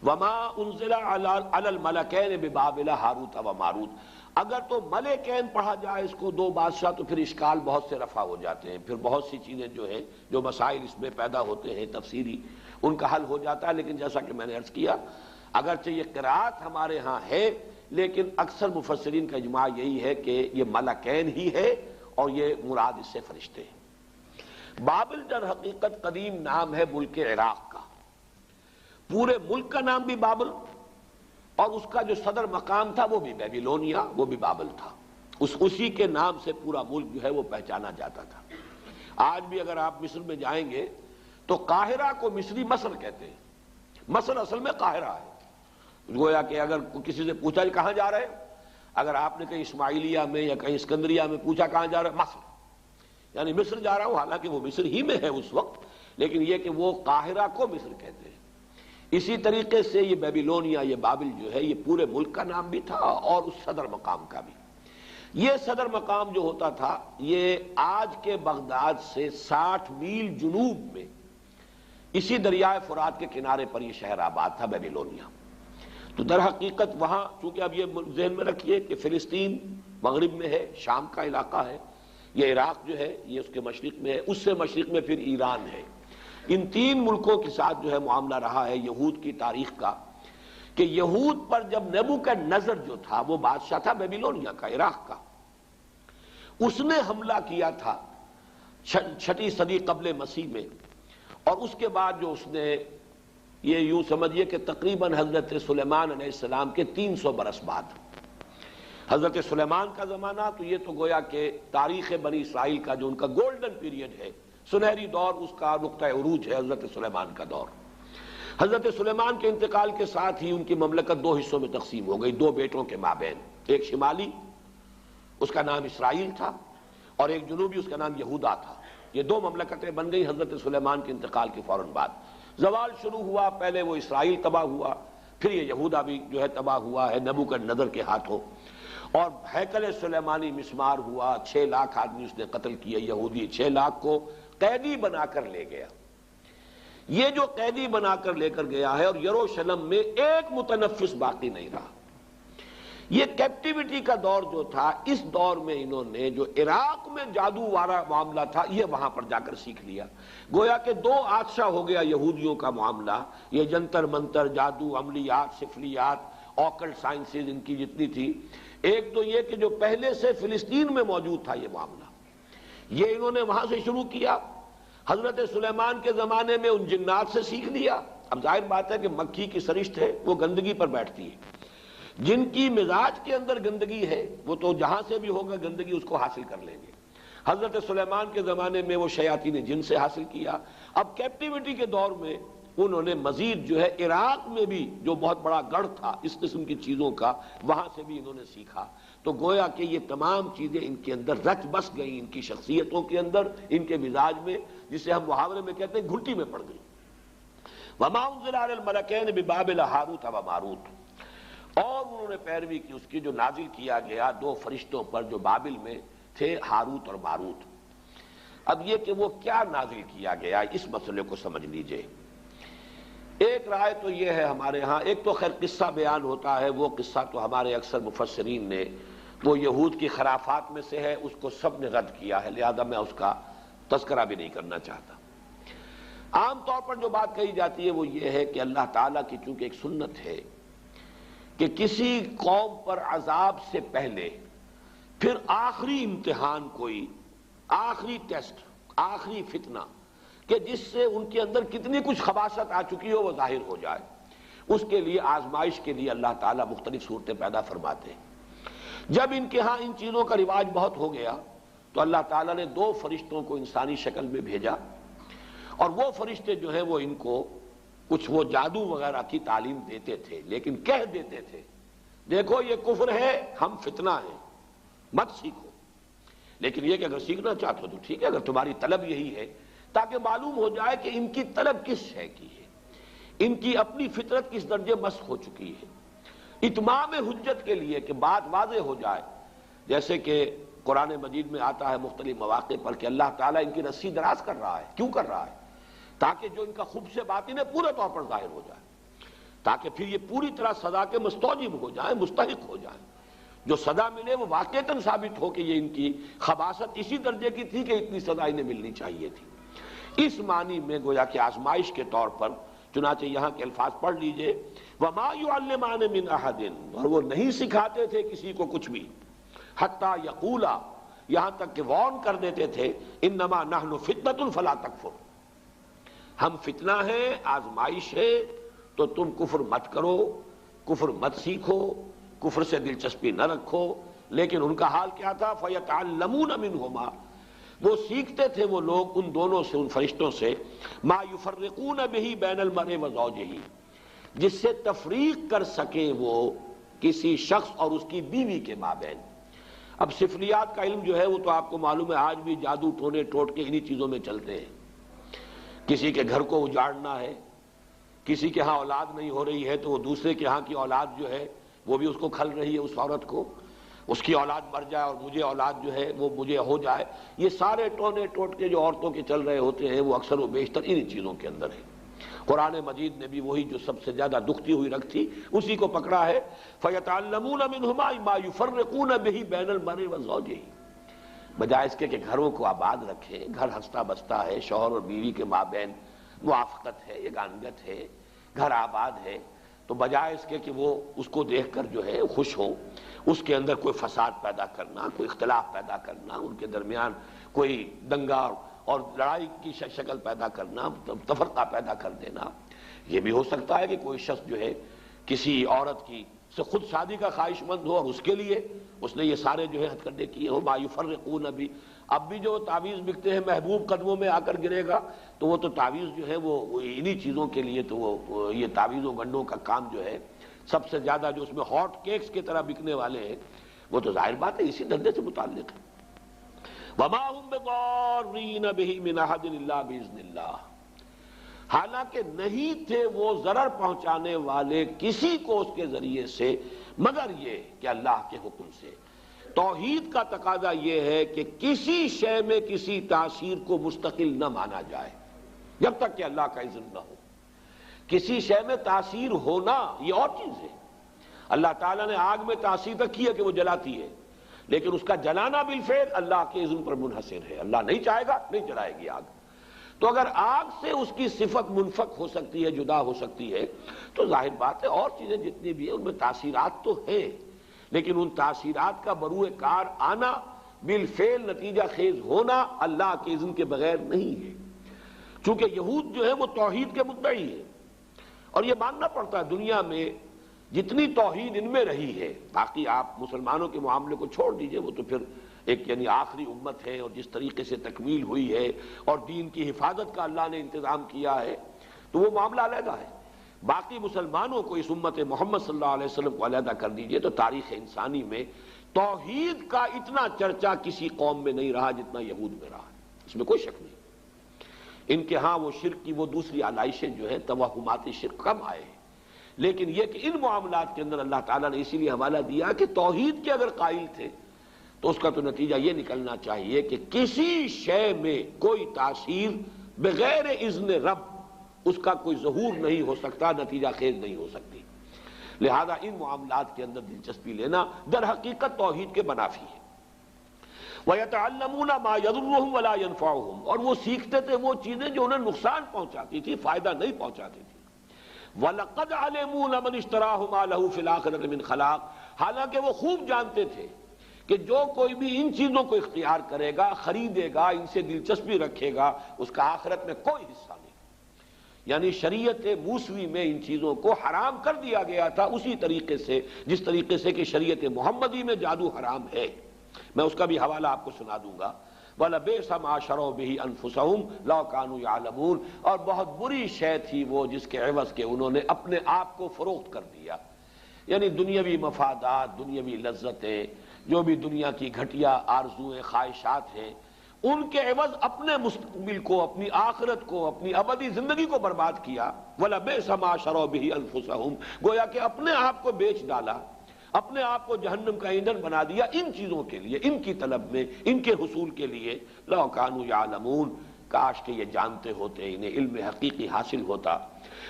وما انزل علی الملکین ببابل ہاروت و ماروت، اگر تو ملکین پڑھا جائے اس کو دو بادشاہ تو پھر اشکال بہت سے رفع ہو جاتے ہیں، پھر بہت سی چیزیں جو ہیں جو مسائل اس میں پیدا ہوتے ہیں تفسیری، ان کا حل ہو جاتا ہے، لیکن جیسا کہ میں نے عرض کیا اگرچہ یہ قرات ہمارے ہاں ہے، لیکن اکثر مفسرین کا اجماع یہی ہے کہ یہ ملکین ہی ہے اور یہ مراد اس سے فرشتے ہیں۔ بابل در حقیقت قدیم نام ہے ملک عراق کا، پورے ملک کا نام بھی بابل، اور اس کا جو صدر مقام تھا وہ بھی بیبیلونیا، وہ بھی بابل تھا، اسی کے نام سے پورا ملک جو ہے وہ پہچانا جاتا تھا۔ آج بھی اگر آپ مصر میں جائیں گے تو قاہرہ کو مصری مصر کہتے ہیں، مصر اصل میں قاہرہ ہے، گویا کہ اگر کسی سے پوچھا کہ کہاں جا رہے ہیں، اگر آپ نے کہیں اسماعیلیہ میں یا کہیں اسکندریہ میں پوچھا کہاں جا رہے ہیں، مصر، یعنی مصر جا رہا ہوں، حالانکہ وہ مصر ہی میں ہے اس وقت، لیکن یہ کہ وہ قاہرہ کو مصر کہتے ہیں۔ اسی طریقے سے یہ بیبیلونیا، یہ بابل جو ہے یہ پورے ملک کا نام بھی تھا اور اس صدر مقام کا بھی۔ یہ صدر مقام جو ہوتا تھا یہ آج کے بغداد سے 60 میل جنوب میں اسی دریائے فرات کے کنارے پر یہ شہر آباد تھا بیبیلونیا۔ تو در حقیقت وہاں چونکہ اب یہ ذہن میں رکھیے کہ فلسطین مغرب میں ہے، شام کا علاقہ ہے، یہ عراق جو ہے یہ اس کے مشرق میں ہے، اس سے مشرق میں پھر ایران ہے۔ ان تین ملکوں کے ساتھ جو ہے معاملہ رہا ہے یہود کی تاریخ کا، کہ یہود پر جب نبوکدنضر جو تھا وہ بادشاہ تھا بیبیلونیا کا، عراق کا، اس نے حملہ کیا تھا 6 صدی قبل مسیح میں، اور اس کے بعد جو اس نے یہ یوں سمجھیے کہ تقریباً حضرت سلیمان علیہ السلام کے 300 برس بعد، حضرت سلیمان کا زمانہ تو یہ تو گویا کہ تاریخ بنی اسرائیل کا جو ان کا گولڈن پیریڈ ہے، سنہری دور، اس کا نقطہ عروج ہے حضرت سلیمان کا دور۔ حضرت سلیمان کے انتقال کے ساتھ ہی ان کی مملکت 2 حصوں میں تقسیم ہو گئی، 2 بیٹوں کے مابین، ایک شمالی اس کا نام اسرائیل تھا اور ایک جنوبی اس کا نام یہودا تھا۔ یہ 2 مملکتیں بن گئی حضرت سلیمان کے انتقال کے فوراً بعد۔ زوال شروع ہوا، پہلے وہ اسرائیل تباہ ہوا، پھر یہ یہودا بھی جو ہے تباہ ہوا ہے نبوکدنضر کے ہاتھوں، اور ہیکل سلیمانی مسمار ہوا، 6 لاکھ آدمی اس نے قتل کیے یہودی، 6 لاکھ کو قیدی بنا کر لے گیا۔ یہ جو قیدی بنا کر لے کر گیا ہے، اور یروشلم میں ایک متنفس باقی نہیں رہا۔ یہ کیپٹیوٹی کا دور جو تھا، اس دور میں انہوں نے جو عراق میں جادو والا معاملہ تھا یہ وہاں پر جا کر سیکھ لیا۔ گویا کہ 2 آتشہ ہو گیا یہودیوں کا معاملہ، یہ جنتر منتر، جادو، عملیات، سفلیات، آکلٹ سائنسز ان کی جتنی تھی۔ ایک تو یہ کہ جو پہلے سے فلسطین میں موجود تھا یہ معاملہ، یہ انہوں نے وہاں سے شروع کیا۔ حضرت سلیمان کے زمانے میں ان جنات سے سیکھ لیا۔ اب ظاہر بات ہے کہ مکھی کی سرشت ہے، وہ گندگی پر بیٹھتی ہے، جن کی مزاج کے اندر گندگی ہے وہ تو جہاں سے بھی ہوگا گندگی اس کو حاصل کر لیں گے۔ حضرت سلیمان کے زمانے میں وہ شیاطین جن سے حاصل کیا۔ اب کیپٹیوٹی کے دور میں انہوں نے مزید جو ہے عراق میں بھی جو بہت بڑا گڑھ تھا اس قسم کی چیزوں کا، وہاں سے بھی انہوں نے سیکھا۔ تو گویا کہ یہ تمام چیزیں ان کے اندر رچ بس گئیں، ان کی شخصیتوں کے اندر، ان کے مزاج میں، جسے ہم محاورے میں کہتے ہیں گھٹی میں پڑ گئی۔ وما انزل علی الملکین ببابل ہاروت و ماروت، اور انہوں نے پیروی کی اس کی جو نازل کیا گیا 2 فرشتوں پر جو بابل میں تھے، ہاروت اور ماروت۔ اب یہ کہ وہ کیا نازل کیا گیا اس مسئلے کو سمجھ لیجئے۔ ایک رائے تو یہ ہے ہمارے ہاں، ایک تو خیر قصہ بیان ہوتا ہے، وہ قصہ تو ہمارے اکثر مفسرین نے، وہ یہود کی خرافات میں سے ہے، اس کو سب نے رد کیا ہے، لہذا میں اس کا تذکرہ بھی نہیں کرنا چاہتا۔ عام طور پر جو بات کہی جاتی ہے وہ یہ ہے کہ اللہ تعالیٰ کی چونکہ ایک سنت ہے کہ کسی قوم پر عذاب سے پہلے پھر آخری امتحان، کوئی آخری ٹیسٹ، آخری فتنہ کہ جس سے ان کے اندر کتنی کچھ خباثت آ چکی ہو وہ ظاہر ہو جائے، اس کے لیے آزمائش کے لیے اللہ تعالیٰ مختلف صورتیں پیدا فرماتے ہیں۔ جب ان کے ہاں ان چیزوں کا رواج بہت ہو گیا تو اللہ تعالیٰ نے 2 فرشتوں کو انسانی شکل میں بھیجا، اور وہ فرشتے جو ہیں وہ ان کو کچھ وہ جادو وغیرہ کی تعلیم دیتے تھے، لیکن کہہ دیتے تھے دیکھو یہ کفر ہے، ہم فتنہ ہیں، مت سیکھو۔ لیکن یہ کہ اگر سیکھنا چاہتے ہو تو ٹھیک ہے، اگر تمہاری طلب یہی ہے، تاکہ معلوم ہو جائے کہ ان کی طلب کس شے کی ہے، ان کی اپنی فطرت کس درجے مسخ ہو چکی ہے۔ اتمام حجت کے لیے کہ بات واضح ہو جائے، جیسے کہ قرآن مجید میں آتا ہے مختلف مواقع پر کہ اللہ تعالیٰ ان کی رسی دراز کر رہا ہے۔ کیوں کر رہا ہے؟ تاکہ جو ان کا خبث باطن ہے پورے طور پر ظاہر ہو جائے، تاکہ پھر یہ پوری طرح سزا کے مستوجب ہو جائیں، مستحق ہو جائیں، جو سزا ملے وہ واقعتاً ثابت ہو کہ یہ ان کی خباثت اسی درجے کی تھی کہ اتنی سزا انہیں ملنی چاہیے تھی۔ اس معنی میں گویا کہ آزمائش کے طور پر، چنانچہ یہاں کے الفاظ پڑھ لیجئے، وَمَا يُعَلِّمَانِ مِنْ أَحَدٍ، اور وہ نہیں سکھاتے تھے کسی کو کچھ بھی، حتیٰ یقولا، یہاں تک کہ وارن کر دیتے تھے، انما نحن فتنة فلا تکفر، ہم فتنہ ہیں، آزمائش ہے، تو تم کفر مت کرو، کفر مت سیکھو، کفر سے دلچسپی نہ رکھو۔ لیکن ان کا حال کیا تھا؟ فَيَتَعَلَّمُونَ مِنْهُمَا، وہ سیکھتے تھے وہ لوگ ان دونوں سے، ان فرشتوں سے، مَا يُفَرِّقُونَ بِهِ بَيْنَ الْمَرْءِ وَزَوْجِهِ، جس سے تفریق کر سکیں وہ کسی شخص اور اس کی بیوی کے مابین۔ اب سفلیات کا علم جو ہے وہ تو آپ کو معلوم ہے آج بھی جادو ٹونے ٹوٹ کے انہی چیزوں میں چلتے ہیں۔ کسی کے گھر کو اجاڑنا ہے، کسی کے ہاں اولاد نہیں ہو رہی ہے تو وہ دوسرے کے ہاں کی اولاد جو ہے وہ بھی اس کو کھل رہی ہے، اس عورت کو، اس کی اولاد مر جائے اور مجھے اولاد جو ہے وہ مجھے ہو جائے۔ یہ سارے ٹونے ٹوٹ کے جو عورتوں کے چل رہے ہوتے ہیں وہ اکثر و بیشتر انہی چیزوں کے اندر ہے۔ قرآن مجید نے بھی وہی جو سب سے زیادہ دکھتی ہوئی رکھ تھی اسی کو پکڑا ہے، فَيَتَعَلَّمُونَ مِنْهُمَا مَا يُفَرِّقُونَ بِهِ بَيْنَ الْمَرْءِ وَزَوْجِهِ، بجائے اس کے کہ گھروں کو آباد رکھیں، گھر ہنستا بستا ہے، شوہر اور بیوی کے مابین موافقت ہے، یگانگت ہے، گھر آباد ہے، تو بجائے اس کے کہ وہ اس کو دیکھ کر جو ہے خوش ہو، اس کے اندر کوئی فساد پیدا کرنا، کوئی اختلاف پیدا کرنا، ان کے درمیان کوئی دنگا اور لڑائی کی شکل پیدا کرنا، تفرقہ پیدا کر دینا۔ یہ بھی ہو سکتا ہے کہ کوئی شخص جو ہے کسی عورت کی سے خود شادی کا خواہش مند ہو اور اس کے لیے اس نے یہ سارے جو ہے ہتھ کنڈے کیے ہو۔ ما یفرقون بھی، اب بھی جو تعویذ بکتے ہیں محبوب قدموں میں آ کر گرے گا، تو وہ تو تعویذ جو ہے وہ انہی چیزوں کے لیے، تو وہ یہ تعویذ و گنڈوں کا کام جو ہے سب سے زیادہ جو اس میں ہاٹ کیکس کی طرح بکنے والے ہیں وہ تو ظاہر بات ہے اسی دھندے سے متعلق ہے۔ وَمَا هُمْ بِضَارِّينَ بِهِ مِنْ أَحَدٍ إِلَّا بِإِذْنِ اللَّهِ، حالانکہ نہیں تھے وہ ضرر پہنچانے والے کسی کو اس کے ذریعے سے مگر یہ کہ اللہ کے حکم سے۔ توحید کا تقاضا یہ ہے کہ کسی شے میں کسی تاثیر کو مستقل نہ مانا جائے جب تک کہ اللہ کا اذن نہ ہو۔ کسی شے میں تاثیر ہونا یہ اور چیز ہے۔ اللہ تعالیٰ نے آگ میں تاثیر رکھی ہے کہ وہ جلاتی ہے، لیکن اس کا جلانا بالفعل اللہ کے اذن پر منحصر ہے۔ اللہ نہیں چاہے گا نہیں جلائے گی آگ۔ تو اگر آگ سے اس کی صفت منفک ہو سکتی ہے، جدا ہو سکتی ہے، تو ظاہر بات ہے اور چیزیں جتنی بھی ہیں ان میں تاثیرات تو ہیں، لیکن ان تاثیرات کا بروئے کار آنا، بالفعل نتیجہ خیز ہونا اللہ کے اذن کے بغیر نہیں ہے۔ چونکہ یہود جو ہے وہ توحید کے مدعی ہے، اور یہ ماننا پڑتا ہے دنیا میں جتنی توحید ان میں رہی ہے، باقی آپ مسلمانوں کے معاملے کو چھوڑ دیجئے، وہ تو پھر ایک یعنی آخری امت ہے، اور جس طریقے سے تکمیل ہوئی ہے اور دین کی حفاظت کا اللہ نے انتظام کیا ہے تو وہ معاملہ علیحدہ ہے۔ باقی مسلمانوں کو، اس امت محمد صلی اللہ علیہ وسلم کو علیحدہ کر دیجئے تو تاریخ انسانی میں توحید کا اتنا چرچا کسی قوم میں نہیں رہا جتنا یہود میں رہا، اس میں کوئی شک نہیں۔ ان کے ہاں وہ شرک کی وہ دوسری علائشیں جو ہیں، توہمات شرک کم آئے ہیں، لیکن یہ کہ ان معاملات کے اندر اللہ تعالیٰ نے اسی لیے حوالہ دیا کہ توحید کے اگر قائل تھے تو اس کا تو نتیجہ یہ نکلنا چاہیے کہ کسی شے میں کوئی تاثیر بغیر اذن رب اس کا کوئی ظہور نہیں ہو سکتا، نتیجہ خیز نہیں ہو سکتی۔ لہذا ان معاملات کے اندر دلچسپی لینا در حقیقت توحید کے منافی ہے۔ وَيَتَعَلَّمُونَ مَا يَضُرُّهُمْ وَلَا يَنفَعُهُمْ، اور وہ سیکھتے تھے وہ چیزیں جو انہیں نقصان پہنچاتی تھی، فائدہ نہیں پہنچاتی تھی۔ وَلَقَدْ عَلِمُوا لَمَنِ اشْتَرَاهُ مَا لَهُ فِي الْآخِرَةِ مِنْ خَلَاقٍ، حالانکہ وہ خوب جانتے تھے کہ جو کوئی بھی ان چیزوں کو اختیار کرے گا، خریدے گا، ان سے دلچسپی رکھے گا، اس کا آخرت میں کوئی حصہ نہیں۔ یعنی شریعت موسوی میں ان چیزوں کو حرام کر دیا گیا تھا اسی طریقے سے جس طریقے سے کہ شریعت محمدی میں جادو حرام ہے۔ میں اس کا بھی حوالہ آپ کو سنا دوں گا۔ وَلَبِئْسَ مَا شَرَوْا بِهِ أَنفُسَهُمْ لَوْ كَانُوا يَعْلَمُونَ، اور بہت بری شے تھی وہ جس کے عوض کے انہوں نے اپنے آپ کو فروخت کر دیا۔ یعنی دنیاوی مفادات، دنیاوی لذتیں، جو بھی دنیا کی گھٹیا آرزویں، خواہشات ہیں، ان کے عوض اپنے مستقبل کو، اپنی آخرت کو، اپنی ابدی زندگی کو برباد کیا۔ وَلَبِئْسَ مَا شَرَوْا بِهِ أَنفُسَهُمْ، گویا کہ اپنے آپ کو بیچ ڈالا، اپنے آپ کو جہنم کا ایندھن بنا دیا ان چیزوں کے لیے، ان کی طلب میں، ان کے حصول کے لیے۔ لَوْ كَانُوا يَعْلَمُونَ، کاش کہ یہ جانتے ہوتے، انہیں علم حقیقی حاصل ہوتا۔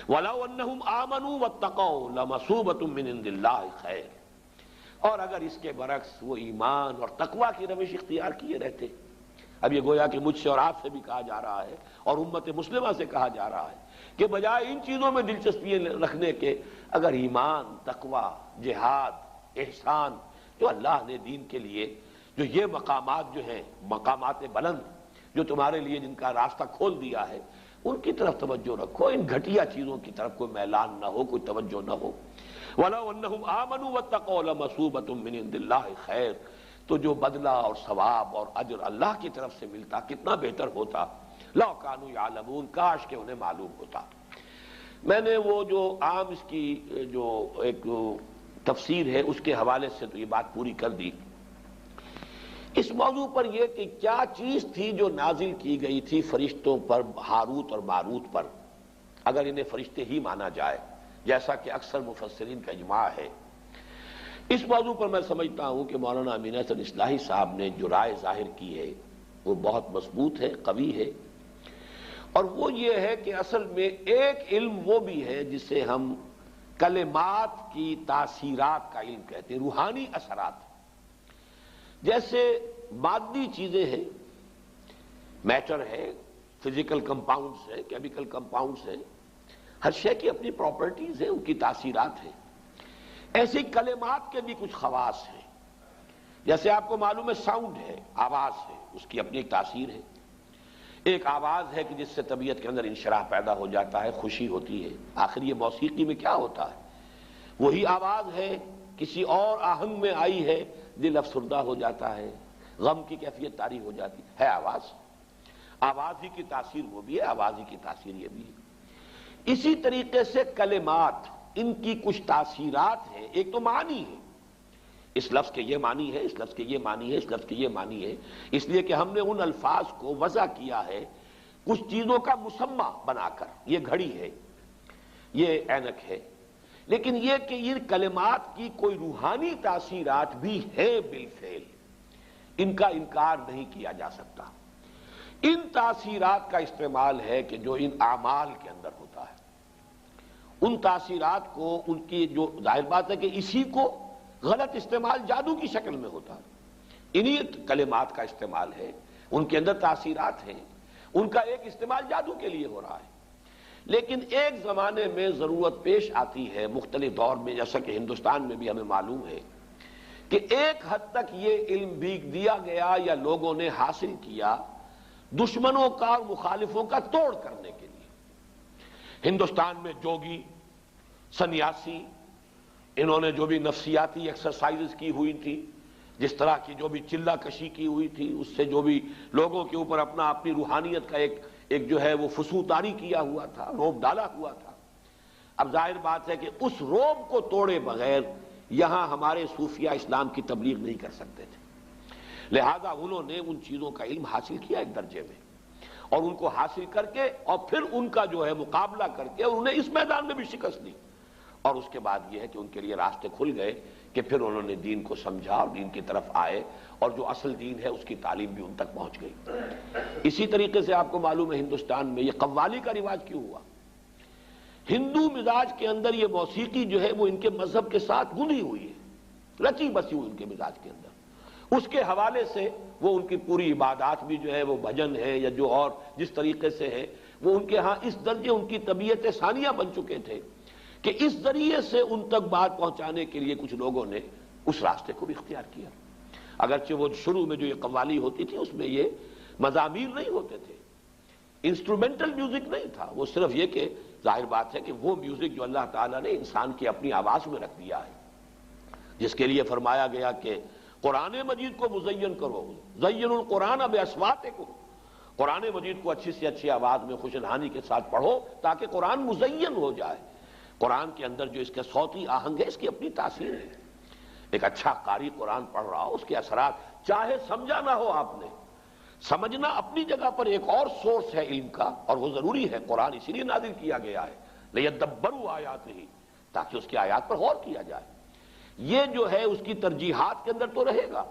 وَلَوْ أَنَّهُمْ آمَنُوا وَاتَّقَوْا لَمَثُوبَةٌ مِّنْ عِندِ اللَّهِ خَيْرٌ، اور اگر اس کے برعکس وہ ایمان اور تقویٰ کی روش اختیار کیے رہتے۔ اب یہ گویا کہ مجھ سے اور آپ سے بھی کہا جا رہا ہے اور امت مسلمہ سے کہا جا رہا ہے کہ بجائے ان چیزوں میں دلچسپی رکھنے کے، اگر ایمان، تقویٰ، جہاد، احسان، جو اللہ نے دین کے لیے جو یہ مقامات جو ہیں، مقامات بلند جو تمہارے لیے جن کا راستہ کھول دیا ہے، ان کی طرف توجہ رکھو، ان گھٹیا چیزوں کی طرف کوئی میلان نہ ہو، کوئی توجہ نہ ہو۔ وَلَوْ أَنَّهُمْ آمَنُوا وَاتَّقَوْا لَمَثُوبَةٌ مِّنْ عِندِ اللَّهِ خَيْرٌ، تو جو بدلہ اور ثواب اور اجر اللہ کی طرف سے ملتا کتنا بہتر ہوتا۔ لَوْ كَانُوا يَعْلَمُونَ، کاش کہ انہیں معلوم ہوتا۔ میں نے وہ جو عام اس کی جو ایک تفسیر ہے اس کے حوالے سے تو یہ بات پوری کر دی۔ اس موضوع پر یہ کہ کیا چیز تھی جو نازل کی گئی تھی فرشتوں پر، ہاروت اور ماروت پر، اگر انہیں فرشتے ہی مانا جائے جیسا کہ اکثر مفسرین کا اجماع ہے۔ اس موضوع پر میں سمجھتا ہوں کہ مولانا امین احسن اصلاحی صاحب نے جو رائے ظاہر کی ہے وہ بہت مضبوط ہے، قوی ہے، اور وہ یہ ہے کہ اصل میں ایک علم وہ بھی ہے جسے ہم کلمات کی تاثیرات کا علم کہتے ہیں، روحانی اثرات، جیسے مادی چیزیں ہیں، میٹر ہے، فزیکل کمپاؤنڈز ہیں، کیمیکل کمپاؤنڈز ہیں، ہر شے کی اپنی پراپرٹیز ہیں، ان کی تاثیرات ہیں۔ ایسی کلمات کے بھی کچھ خواص ہیں، جیسے آپ کو معلوم ہے ساؤنڈ ہے، آواز ہے، اس کی اپنی ایک تاثیر ہے۔ ایک آواز ہے کہ جس سے طبیعت کے اندر انشراح پیدا ہو جاتا ہے، خوشی ہوتی ہے۔ آخر یہ موسیقی میں کیا ہوتا ہے؟ وہی آواز ہے، کسی اور آہنگ میں آئی ہے، دل افسردہ ہو جاتا ہے، غم کی کیفیت طاری ہو جاتی ہے آواز۔ آواز ہی کی تاثیر وہ بھی ہے، آواز ہی کی تاثیر یہ بھی ہے۔ اسی طریقے سے کلمات، ان کی کچھ تاثیرات ہیں۔ ایک تو معنی ہے، اس لفظ کے یہ معنی ہے، اس لفظ کے یہ معنی ہے، اس لفظ کے یہ معنی ہے، اس لیے کہ ہم نے ان الفاظ کو وضع کیا ہے کچھ چیزوں کا مسمى بنا کر، یہ گھڑی ہے، یہ اینک ہے، لیکن یہ کہ ان کلمات کی کوئی روحانی تاثیرات بھی ہیں بالفعل، ان کا انکار نہیں کیا جا سکتا۔ ان تاثیرات کا استعمال ہے کہ جو ان اعمال کے اندر ہوتا ہے، ان تاثیرات کو، ان کی جو ظاہر بات ہے کہ اسی کو غلط استعمال جادو کی شکل میں ہوتا ہے، انہی کلمات کا استعمال ہے، ان کے اندر تاثیرات ہیں، ان کا ایک استعمال جادو کے لیے ہو رہا ہے۔ لیکن ایک زمانے میں ضرورت پیش آتی ہے مختلف دور میں، جیسا کہ ہندوستان میں بھی ہمیں معلوم ہے کہ ایک حد تک یہ علم بھی دیا گیا یا لوگوں نے حاصل کیا دشمنوں کا اور مخالفوں کا توڑ کرنے کے لیے۔ ہندوستان میں جوگی، سنیاسی، انہوں نے جو بھی نفسیاتی ایکسرسائزز کی ہوئی تھی، جس طرح کی جو بھی چلہ کشی کی ہوئی تھی، اس سے جو بھی لوگوں کے اوپر اپنی روحانیت کا ایک جو ہے وہ فسوطاری کیا ہوا تھا، روب ڈالا ہوا تھا۔ اب ظاہر بات ہے کہ اس روب کو توڑے بغیر یہاں ہمارے صوفیہ اسلام کی تبلیغ نہیں کر سکتے تھے، لہذا انہوں نے ان چیزوں کا علم حاصل کیا ایک درجے میں، اور ان کو حاصل کر کے اور پھر ان کا جو ہے مقابلہ کر کے انہوں نے اس میدان میں بھی شکست دی، اور اس کے بعد یہ ہے کہ ان کے لیے راستے کھل گئے کہ پھر انہوں نے دین کو سمجھا اور دین کی طرف آئے، اور جو اصل دین ہے اس کی تعلیم بھی ان تک پہنچ گئی۔ اسی طریقے سے آپ کو معلوم ہے ہندوستان میں یہ قوالی کا رواج کیوں ہوا؟ ہندو مزاج کے اندر یہ موسیقی جو ہے وہ ان کے مذہب کے ساتھ گندھی ہوئی ہے، رچی بسی ہوئی ان کے مزاج کے اندر، اس کے حوالے سے وہ ان کی پوری عبادات بھی جو ہے وہ بھجن ہے یا جو اور جس طریقے سے ہے، وہ ان کے ہاں اس درجے ان کی طبیعت ثانیہ بن چکے تھے کہ اس ذریعے سے ان تک بات پہنچانے کے لیے کچھ لوگوں نے اس راستے کو بھی اختیار کیا۔ اگرچہ وہ شروع میں جو یہ قوالی ہوتی تھی اس میں یہ مزامیر نہیں ہوتے تھے، انسٹرومنٹل میوزک نہیں تھا، وہ صرف یہ کہ ظاہر بات ہے کہ وہ میوزک جو اللہ تعالیٰ نے انسان کی اپنی آواز میں رکھ دیا ہے، جس کے لیے فرمایا گیا کہ قرآن مجید کو مزین کرو، زین القرآن باصواتکم، قرآن مجید کو اچھی سے اچھی آواز میں خوش الحانی کے ساتھ پڑھو تاکہ قرآن مزین ہو جائے۔ قرآن کے اندر جو اس کے صوتی آہنگ ہے، اس کی اپنی تاثیر ہے۔ ایک اچھا قاری قرآن پڑھ رہا ہو، اس کے اثرات چاہے سمجھا نہ ہو آپ نے، سمجھنا اپنی جگہ پر ایک اور سورس ہے علم کا، اور وہ ضروری ہے، قرآن اسی لیے نازل کیا گیا ہے لیدبروا آیاتہ، تاکہ اس کی آیات پر غور کیا جائے۔ یہ جو ہے اس کی ترجیحات کے اندر تو رہے گا،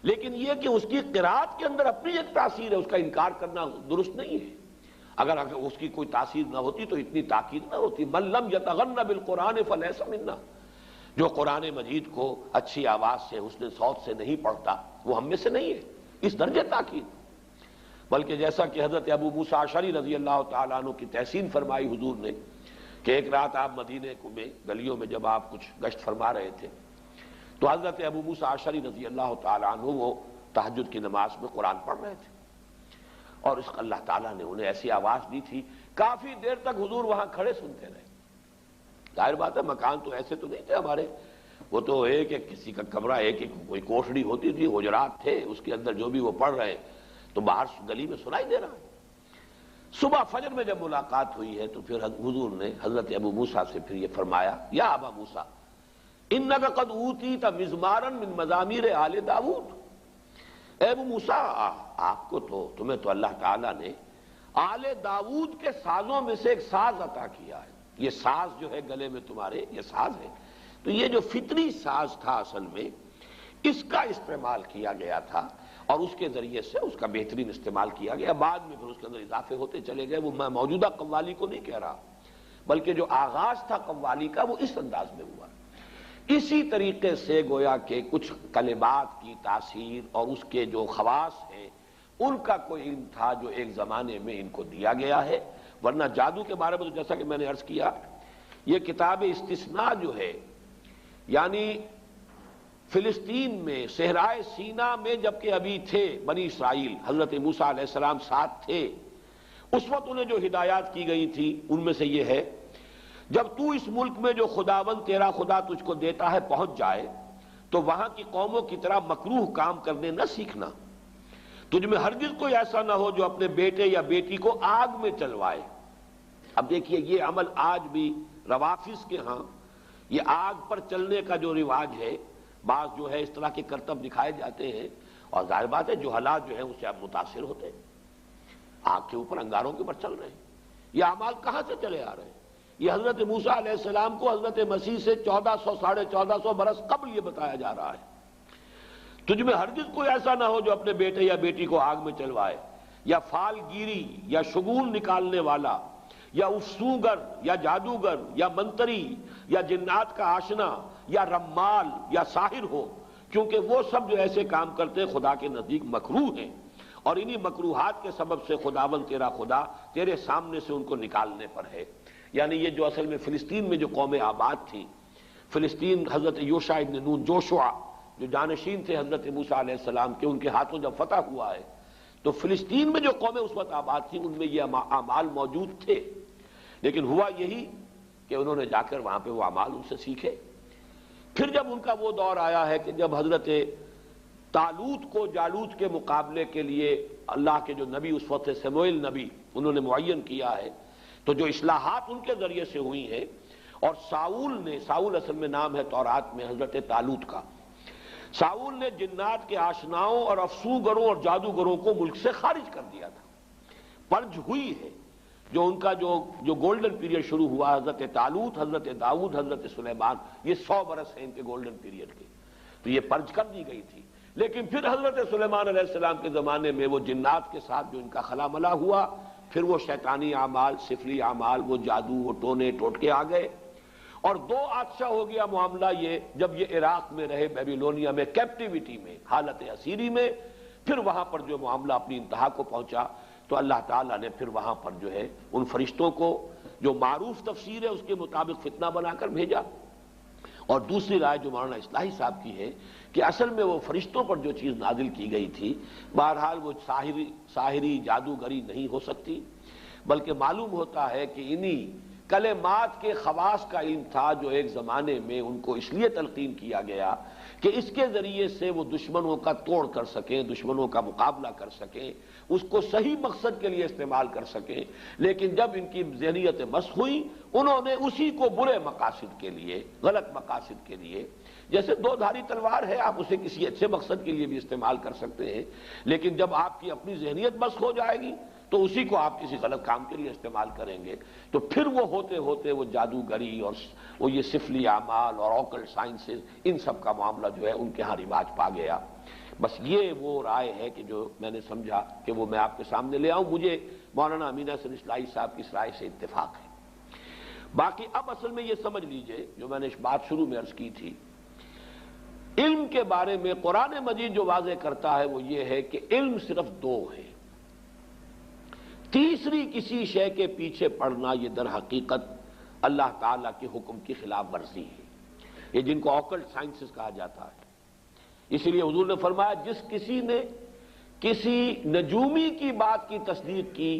لیکن یہ کہ اس کی قرات کے اندر اپنی ایک تاثیر ہے، اس کا انکار کرنا درست نہیں ہے۔ اگر اس کی کوئی تاثیر نہ ہوتی تو اتنی تاکید نہ ہوتی۔ من لم یتغن بالقرآن فلیس منا، جو قرآن مجید کو اچھی آواز سے، حسن صوت سے نہیں پڑھتا وہ ہم میں سے نہیں ہے، اس درجے تاکید۔ بلکہ جیسا کہ حضرت ابو موسیٰ اشعری رضی اللہ تعالیٰ عنہ کی تحسین فرمائی حضور نے کہ ایک رات آپ مدینے میں گلیوں میں جب آپ کچھ گشت فرما رہے تھے تو حضرت ابو موسیٰ اشعری رضی اللہ تعالیٰ عنہ وہ تہجد کی نماز میں قرآن پڑھ رہے تھے، اور اس اللہ تعالیٰ نے انہیں ایسی آواز دی تھی کافی دیر تک حضور وہاں کھڑے سنتے رہے۔ ظاہر بات ہے مکان تو ایسے تو نہیں تھے ہمارے، وہ تو ایک کسی کا کمرہ، ایک کوئی کوٹھڑی ہوتی تھی، حجرات تھے، اس کے اندر جو بھی وہ پڑھ رہے تو باہر گلی میں سنائی دے رہا ہے۔ صبح فجر میں جب ملاقات ہوئی ہے تو پھر حضور نے حضرت ابو موسیٰ سے پھر یہ فرمایا، یا ابا موسیٰ انک قد اوتیت مزمارا من مزامیر آل داؤد، اے ابو موسیٰ آپ کو تمہیں تو اللہ تعالیٰ نے آل داؤد کے سازوں میں سے ایک ساز عطا کیا ہے، یہ ساز جو ہے گلے میں تمہارے یہ ساز ہے، تو یہ جو فطری ساز تھا اصل میں اس کا استعمال کیا گیا تھا، اور اس کے ذریعے سے اس کا بہترین استعمال کیا گیا، بعد میں پھر اس کے اندر اضافے ہوتے چلے گئے۔ وہ میں موجودہ قوالی کو نہیں کہہ رہا، بلکہ جو آغاز تھا قوالی کا وہ اس انداز میں ہوا۔ اسی طریقے سے گویا کہ کچھ کلمات کی تاثیر اور اس کے جو خواص ہیں ان کا کوئی علم تھا جو ایک زمانے میں ان کو دیا گیا ہے، ورنہ جادو کے بارے میں تو جیسا کہ میں نے عرض کیا، یہ کتاب استثناء جو ہے، یعنی فلسطین میں صحرائے سینا میں جبکہ ابھی تھے بنی اسرائیل، حضرت موسیٰ علیہ السلام ساتھ تھے، اس وقت انہیں جو ہدایات کی گئی تھی ان میں سے یہ ہے، جب تو اس ملک میں جو خداوند تیرا خدا تجھ کو دیتا ہے پہنچ جائے تو وہاں کی قوموں کی طرح مکروہ کام کرنے نہ سیکھنا، تجھ میں ہرگز کوئی ایسا نہ ہو جو اپنے بیٹے یا بیٹی کو آگ میں چلوائے۔ اب دیکھیے یہ عمل آج بھی روافظ کے ہاں یہ آگ پر چلنے کا جو رواج ہے، بعض جو ہے اس طرح کے کرتب دکھائے جاتے ہیں، اور ظاہر بات ہے جو حالات جو ہیں اس سے آپ متاثر ہوتے ہیں۔ آگ کے اوپر انگاروں کے اوپر چل رہے ہیں۔ یہ اعمال کہاں سے چلے آ رہے ہیں؟ یہ حضرت موسیٰ علیہ السلام کو حضرت مسیح سے 1400 برس قبل یہ بتایا جا رہا ہے۔ تجھ میں ہرگز کوئی ایسا نہ ہو جو اپنے بیٹے یا بیٹی کو آگ میں چلوائے، یا فال گیری یا شگون نکالنے والا یا افسونگر یا جادوگر یا منتری یا جنات کا آشنا یا رمال یا ساحر ہو، کیونکہ وہ سب جو ایسے کام کرتے ہیں خدا کے نزدیک مکروہ ہیں، اور انہی مکروہات کے سبب سے خداوند تیرا خدا تیرے سامنے سے ان کو نکالنے پر ہے۔ یعنی یہ جو اصل میں فلسطین میں جو قوم آباد تھی، فلسطین حضرت یوشع ابن نون، جوشع جو جانشین تھے حضرت موسیٰ علیہ السلام کے، ان کے ہاتھوں جب فتح ہوا ہے تو فلسطین میں جو قومیں اس وقت آباد تھیں ان میں یہ اعمال موجود تھے، لیکن ہوا یہی کہ انہوں نے جا کر وہاں پہ وہ اعمال ان سے سیکھے۔ پھر جب ان کا وہ دور آیا ہے کہ جب حضرت طالوت کو جالوت کے مقابلے کے لیے اللہ کے جو نبی اس وقت سموئیل نبی انہوں نے معین کیا ہے، تو جو اصلاحات ان کے ذریعے سے ہوئی ہیں، اور ساؤل اصل میں نام ہے تورات میں حضرت طالوت کا، ساؤل نے جنات کے آشناؤں اور افسوگروں اور جادوگروں کو ملک سے خارج کر دیا تھا۔ پرج ہوئی ہے جو ان کا جو گولڈن پیریڈ شروع ہوا، حضرت طالوت، حضرت داؤد، حضرت سلیمان، یہ 100 برس ہیں ان کے گولڈن پیریڈ کے، تو یہ پرج کر دی گئی تھی۔ لیکن پھر حضرت سلیمان علیہ السلام کے زمانے میں وہ جنات کے ساتھ جو ان کا خلا ملا ہوا، پھر وہ شیطانی اعمال، سفلی اعمال، وہ جادو، وہ ٹونے ٹوٹکے آ گئے، اور 2 عطشہ ہو گیا معاملہ یہ جب یہ عراق میں رہے، بیبیلونیا میں، کیپٹیوٹی میں، حالت اسیری میں، پھر وہاں پر جو معاملہ اپنی انتہا کو پہنچا تو اللہ تعالیٰ نے پھر وہاں پر جو ہے ان فرشتوں کو جو معروف تفسیر ہے اس کے مطابق فتنہ بنا کر بھیجا۔ اور دوسری رائے جو مولانا اصلاحی صاحب کی ہے کہ اصل میں وہ فرشتوں پر جو چیز نازل کی گئی تھی، بہرحال وہ ساحری جادوگری نہیں ہو سکتی، بلکہ معلوم ہوتا ہے کہ انہی کلمات کے خواص کا علم تھا جو ایک زمانے میں ان کو اس لیے تلقین کیا گیا کہ اس کے ذریعے سے وہ دشمنوں کا توڑ کر سکیں، دشمنوں کا مقابلہ کر سکیں، اس کو صحیح مقصد کے لیے استعمال کر سکیں۔ لیکن جب ان کی ذہنیت مسخ ہوئی، انہوں نے اسی کو برے مقاصد کے لیے، غلط مقاصد کے لیے، جیسے 2 دھاری تلوار ہے، آپ اسے کسی اچھے مقصد کے لیے بھی استعمال کر سکتے ہیں، لیکن جب آپ کی اپنی ذہنیت مسخ ہو جائے گی تو اسی کو آپ کسی غلط کام کے لیے استعمال کریں گے، تو پھر وہ ہوتے ہوتے وہ جادوگری اور وہ یہ سفلی اعمال اور آکلٹ سائنسز، ان سب کا معاملہ جو ہے ان کے ہاں رواج پا گیا۔ بس یہ وہ رائے ہے کہ جو میں نے سمجھا کہ وہ میں آپ کے سامنے لے آؤں۔ مجھے مولانا امین حسن اصلاحی صاحب کی اس رائے سے اتفاق ہے۔ باقی اب اصل میں یہ سمجھ لیجئے جو میں نے اس بات شروع میں عرض کی تھی، علم کے بارے میں قرآن مجید جو واضح کرتا ہے وہ یہ ہے کہ علم صرف 2 ہے، تیسری کسی شے کے پیچھے پڑنا یہ در حقیقت اللہ تعالیٰ کے حکم کی خلاف ورزی ہے، یہ جن کو آکلٹ سائنسز کہا جاتا ہے۔ اسی لیے حضور نے فرمایا جس کسی نے کسی نجومی کی بات کی تصدیق کی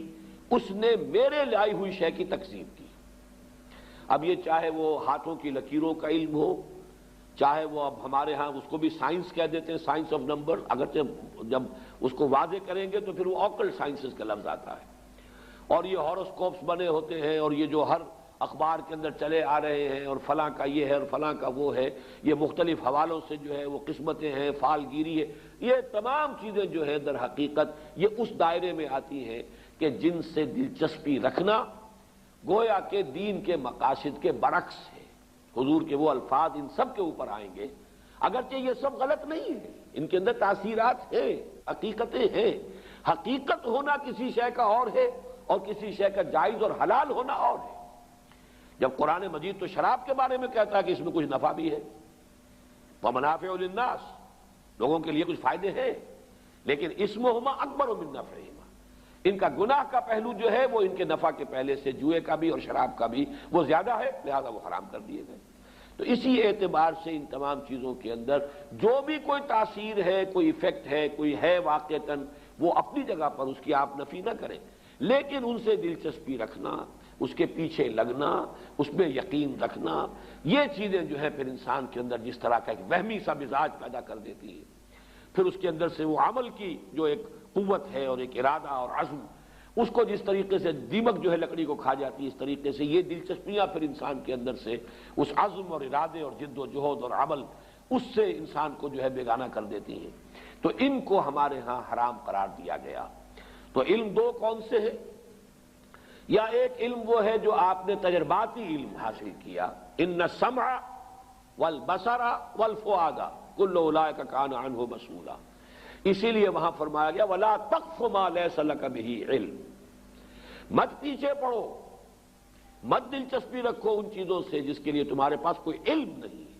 اس نے میرے لائی ہوئی شے کی تکذیب کی۔ اب یہ چاہے وہ ہاتھوں کی لکیروں کا علم ہو، چاہے وہ اب ہمارے ہاں اس کو بھی سائنس کہہ دیتے ہیں، سائنس آف نمبر، اگرچہ جب اس کو واضح کریں گے تو پھر وہ آکلٹ سائنسز کا لفظ آتا ہے، اور یہ ہاروسکوپس بنے ہوتے ہیں، اور یہ جو ہر اخبار کے اندر چلے آ رہے ہیں، اور فلاں کا یہ ہے اور فلاں کا وہ ہے، یہ مختلف حوالوں سے جو ہے وہ قسمتیں ہیں، فال گیری ہے، یہ تمام چیزیں جو ہے در حقیقت یہ اس دائرے میں آتی ہیں کہ جن سے دلچسپی رکھنا گویا کہ دین کے مقاصد کے برعکس ہے۔ حضور کے وہ الفاظ ان سب کے اوپر آئیں گے، اگرچہ یہ سب غلط نہیں ہے، ان کے اندر تاثیرات ہیں، حقیقتیں ہیں۔ حقیقت ہونا کسی شے کا اور ہے اور کسی شے کا جائز اور حلال ہونا اور ہے۔ جب قرآن مجید تو شراب کے بارے میں کہتا ہے کہ اس میں کچھ نفع بھی ہے، وَمَنَافِعُ لِلنَّاسِ، لوگوں کے لیے کچھ فائدے ہیں، لیکن اسمہما اکبر من نفعہما، ان کا گناہ کا پہلو جو ہے وہ ان کے نفع کے پہلے سے جوئے کا بھی اور شراب کا بھی وہ زیادہ ہے، لہذا وہ حرام کر دیے گئے۔ تو اسی اعتبار سے ان تمام چیزوں کے اندر جو بھی کوئی تاثیر ہے، کوئی ایفیکٹ ہے، کوئی ہے واقعتاً، وہ اپنی جگہ پر اس کی آپ نفی نہ کریں، لیکن ان سے دلچسپی رکھنا، اس کے پیچھے لگنا، اس میں یقین رکھنا، یہ چیزیں جو ہے پھر انسان کے اندر جس طرح کا ایک وہمی سا مزاج پیدا کر دیتی ہے، پھر اس کے اندر سے وہ عمل کی جو ایک قوت ہے اور ایک ارادہ اور عزم، اس کو جس طریقے سے دیمک جو ہے لکڑی کو کھا جاتی ہے، اس طریقے سے یہ دلچسپیاں پھر انسان کے اندر سے اس عزم اور ارادے اور جد و جہد اور عمل، اس سے انسان کو جو ہے بیگانہ کر دیتی ہیں۔ تو ان کو ہمارے ہاں حرام قرار دیا گیا۔ تو علم دو کون سے ہے؟ یا ایک علم وہ ہے جو آپ نے تجرباتی علم حاصل کیا، ان السمع والبصر والفؤاد کل اولئک کان عنہ مسئولا، اسی لیے وہاں فرمایا گیا ولا تقف ما لیس لک بہ علم، مت پیچھے پڑو، مت دلچسپی رکھو ان چیزوں سے جس کے لیے تمہارے پاس کوئی علم نہیں ہے،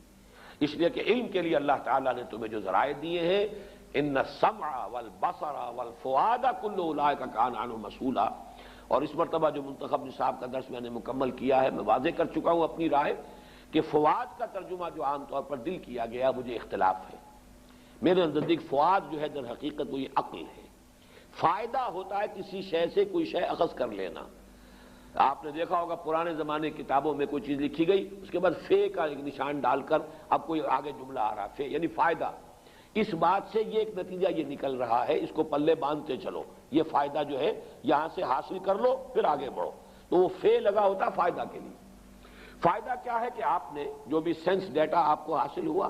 اس لیے کہ علم کے لیے اللہ تعالیٰ نے تمہیں جو ذرائع دیے ہیں، ان السمع والبصر والفؤاد کل اولئک کان عنہ مسئولا۔ اور اس مرتبہ جو منتخب نصاب کا درس میں نے مکمل کیا ہے، میں واضح کر چکا ہوں اپنی رائے کہ فؤاد کا ترجمہ جو عام طور پر دل کیا گیا، مجھے اختلاف ہے۔ میرے نزدیک فؤاد جو ہے در حقیقت وہ یہ عقل ہے۔ فائدہ ہوتا ہے کسی شے سے کوئی شے اخذ کر لینا۔ آپ نے دیکھا ہوگا پرانے زمانے کی کتابوں میں کوئی چیز لکھی گئی، اس کے بعد فے کا ایک نشان ڈال کر اب کوئی آگے جملہ آ رہا، فے یعنی فائدہ۔ اس بات سے یہ ایک نتیجہ یہ نکل رہا ہے، اس کو پلے باندھتے چلو، یہ فائدہ جو ہے یہاں سے حاصل کر لو پھر آگے بڑھو، تو وہ فے لگا ہوتا فائدہ کے لیے۔ فائدہ کیا ہے کہ آپ نے جو بھی سینس ڈیٹا آپ کو حاصل ہوا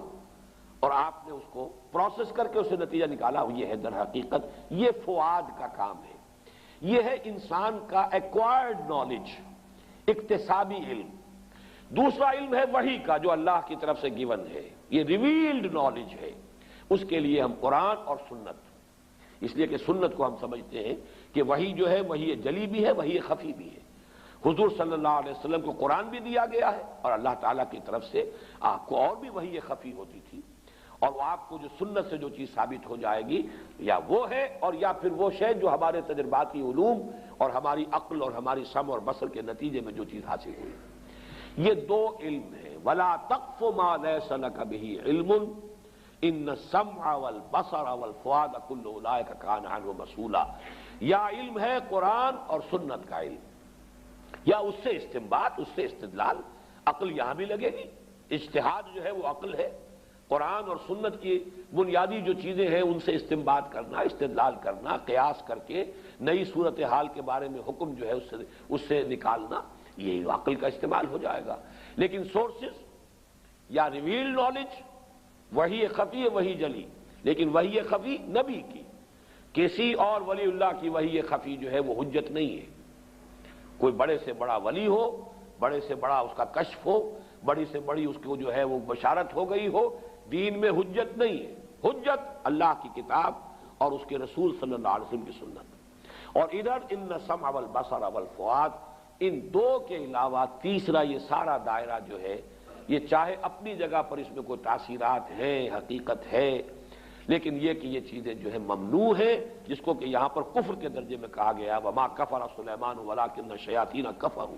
اور آپ نے اس کو پروسیس کر کے اسے نتیجہ نکالا، یہ ہے در حقیقت یہ فؤاد کا کام ہے۔ یہ ہے انسان کا ایکوائرڈ نالج، اکتسابی علم۔ دوسرا علم ہے وحی کا جو اللہ کی طرف سے گیون ہے، یہ ریویلڈ نالج ہے، اس کے لیے ہم قرآن اور سنت، اس لیے کہ سنت کو ہم سمجھتے ہیں کہ وحی جو ہے وحی جلی بھی ہے، وحی خفی بھی ہے۔ حضور صلی اللہ علیہ وسلم کو قرآن بھی دیا گیا ہے اور اللہ تعالیٰ کی طرف سے آپ کو اور بھی وحی خفی ہوتی تھی، اور وہ آپ کو جو سنت سے جو چیز ثابت ہو جائے گی یا وہ ہے اور یا پھر وہ شے جو ہمارے تجرباتی علوم اور ہماری عقل اور ہماری سمع اور بصر کے نتیجے میں جو چیز حاصل ہوئی۔ یہ دو علم ہیں، ولا تقف ما لیس لک بہ علم ان السمع والبصر والفؤاد کل اولئک کان عنہ مسئولا۔ یا علم ہے قرآن اور سنت کا علم، یا اس سے استنباط، اس سے استدلال، عقل یہاں بھی لگے گی، اجتہاد جو ہے وہ عقل ہے، قرآن اور سنت کی بنیادی جو چیزیں ہیں ان سے استنباط کرنا، استدلال کرنا، قیاس کر کے نئی صورتحال کے بارے میں حکم جو ہے اس سے نکالنا، یہ عقل کا استعمال ہو جائے گا۔ لیکن سورسز یا ریویل نالج، وحی خفی ہے وحی جلی، لیکن وحی خفی نبی کی، کسی اور ولی اللہ کی وحی خفی جو ہے وہ حجت نہیں ہے۔ کوئی بڑے سے بڑا ولی ہو، بڑے سے بڑا اس کا کشف ہو، بڑی سے بڑی اس کو جو ہے وہ بشارت ہو گئی ہو، دین میں حجت نہیں ہے۔ حجت اللہ کی کتاب اور اس کے رسول صلی اللہ علیہ وسلم کی سنت۔ اور ادھر ان السمع والبصر والفؤاد، ان دو کے علاوہ تیسرا یہ سارا دائرہ جو ہے، یہ چاہے اپنی جگہ پر اس میں کوئی تاثیرات ہیں، حقیقت ہے، لیکن یہ کہ یہ چیزیں جو ہے ممنوع ہے، جس کو کہ یہاں پر کفر کے درجے میں کہا گیا وما کفر سلیمان ولکن الشیاطین کفروا،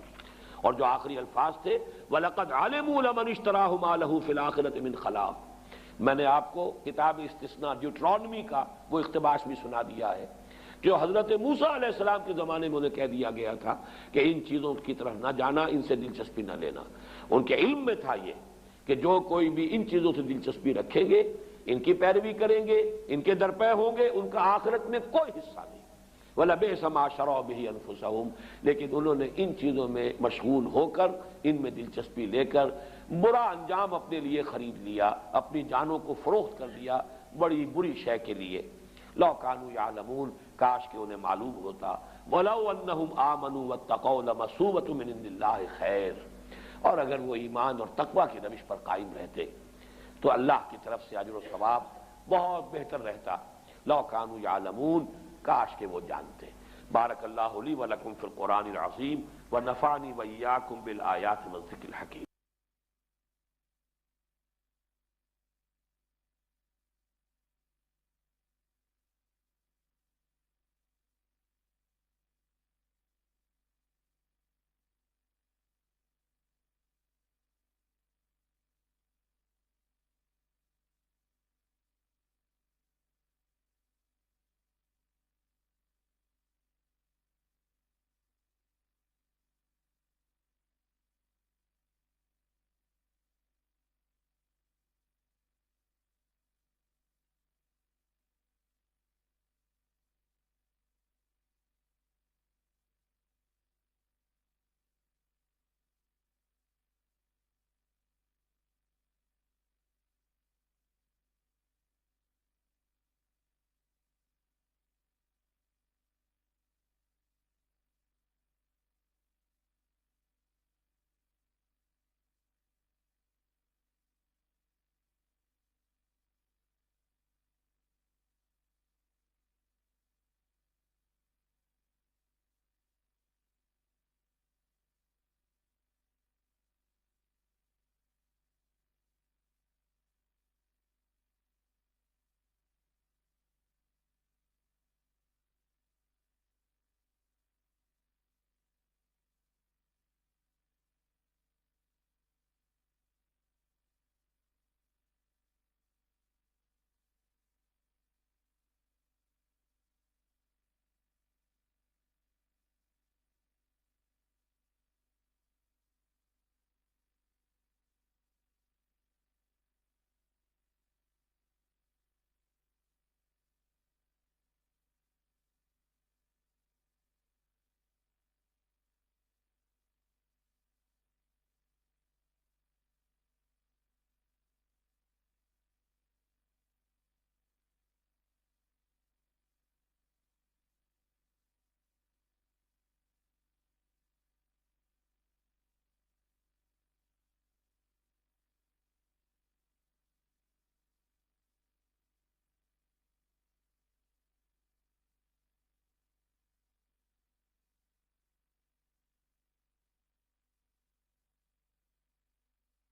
اور جو آخری الفاظ تھے وَلَقَدْ عَلِمُوا لَمَنِ اشْتَرَاهُ مَا لَهُ فِي الْآخِرَةِ مِنْ خَلَاقٍ۔ میں نے آپ کو کتاب استثناء ڈیوٹرانومی کا وہ اقتباس بھی سنا دیا ہے، جو حضرت موسیٰ علیہ السلام کے زمانے میں انہیں کہہ دیا گیا تھا کہ ان چیزوں کی طرف نہ جانا، ان سے دلچسپی نہ لینا۔ ان کے علم میں تھا یہ کہ جو کوئی بھی ان چیزوں سے دلچسپی رکھیں گے، ان کی پیروی کریں گے، ان کے درپے ہوں گے، ان کا آخرت میں کوئی حصہ نہیں۔ وَلَبِئْسَ مَا شَرَوْا بِهِ أَنفُسَهُمْ، لیکن انہوں نے ان چیزوں میں مشغول ہو کر، ان میں دلچسپی لے کر برا انجام اپنے لیے خرید لیا، اپنی جانوں کو فروخت کر دیا بڑی بری شے کے لیے۔ لَوْ كَانُوا يَعْلَمُونَ، کاش کہ انہیں معلوم ہوتا، وَلَوْ أَنَّهُمْ آمَنُوا وَاتَّقَوْا لَمَثُوبَةٌ مِّنْ عِندِ اللَّهِ خَيْرٌ، اور اگر وہ ایمان اور تقوی کی روش پر قائم رہتے تو اللہ کی طرف سے اجر و ثواب بہت بہتر رہتا۔ لَوْ كَانُوا يَعْلَمُونَ، کاش کہ وہ جانتے۔ بارک اللہ لی و لکم فی القرآن العظیم ونفعنی وإیاکم بالآیات والذکر الحکیم۔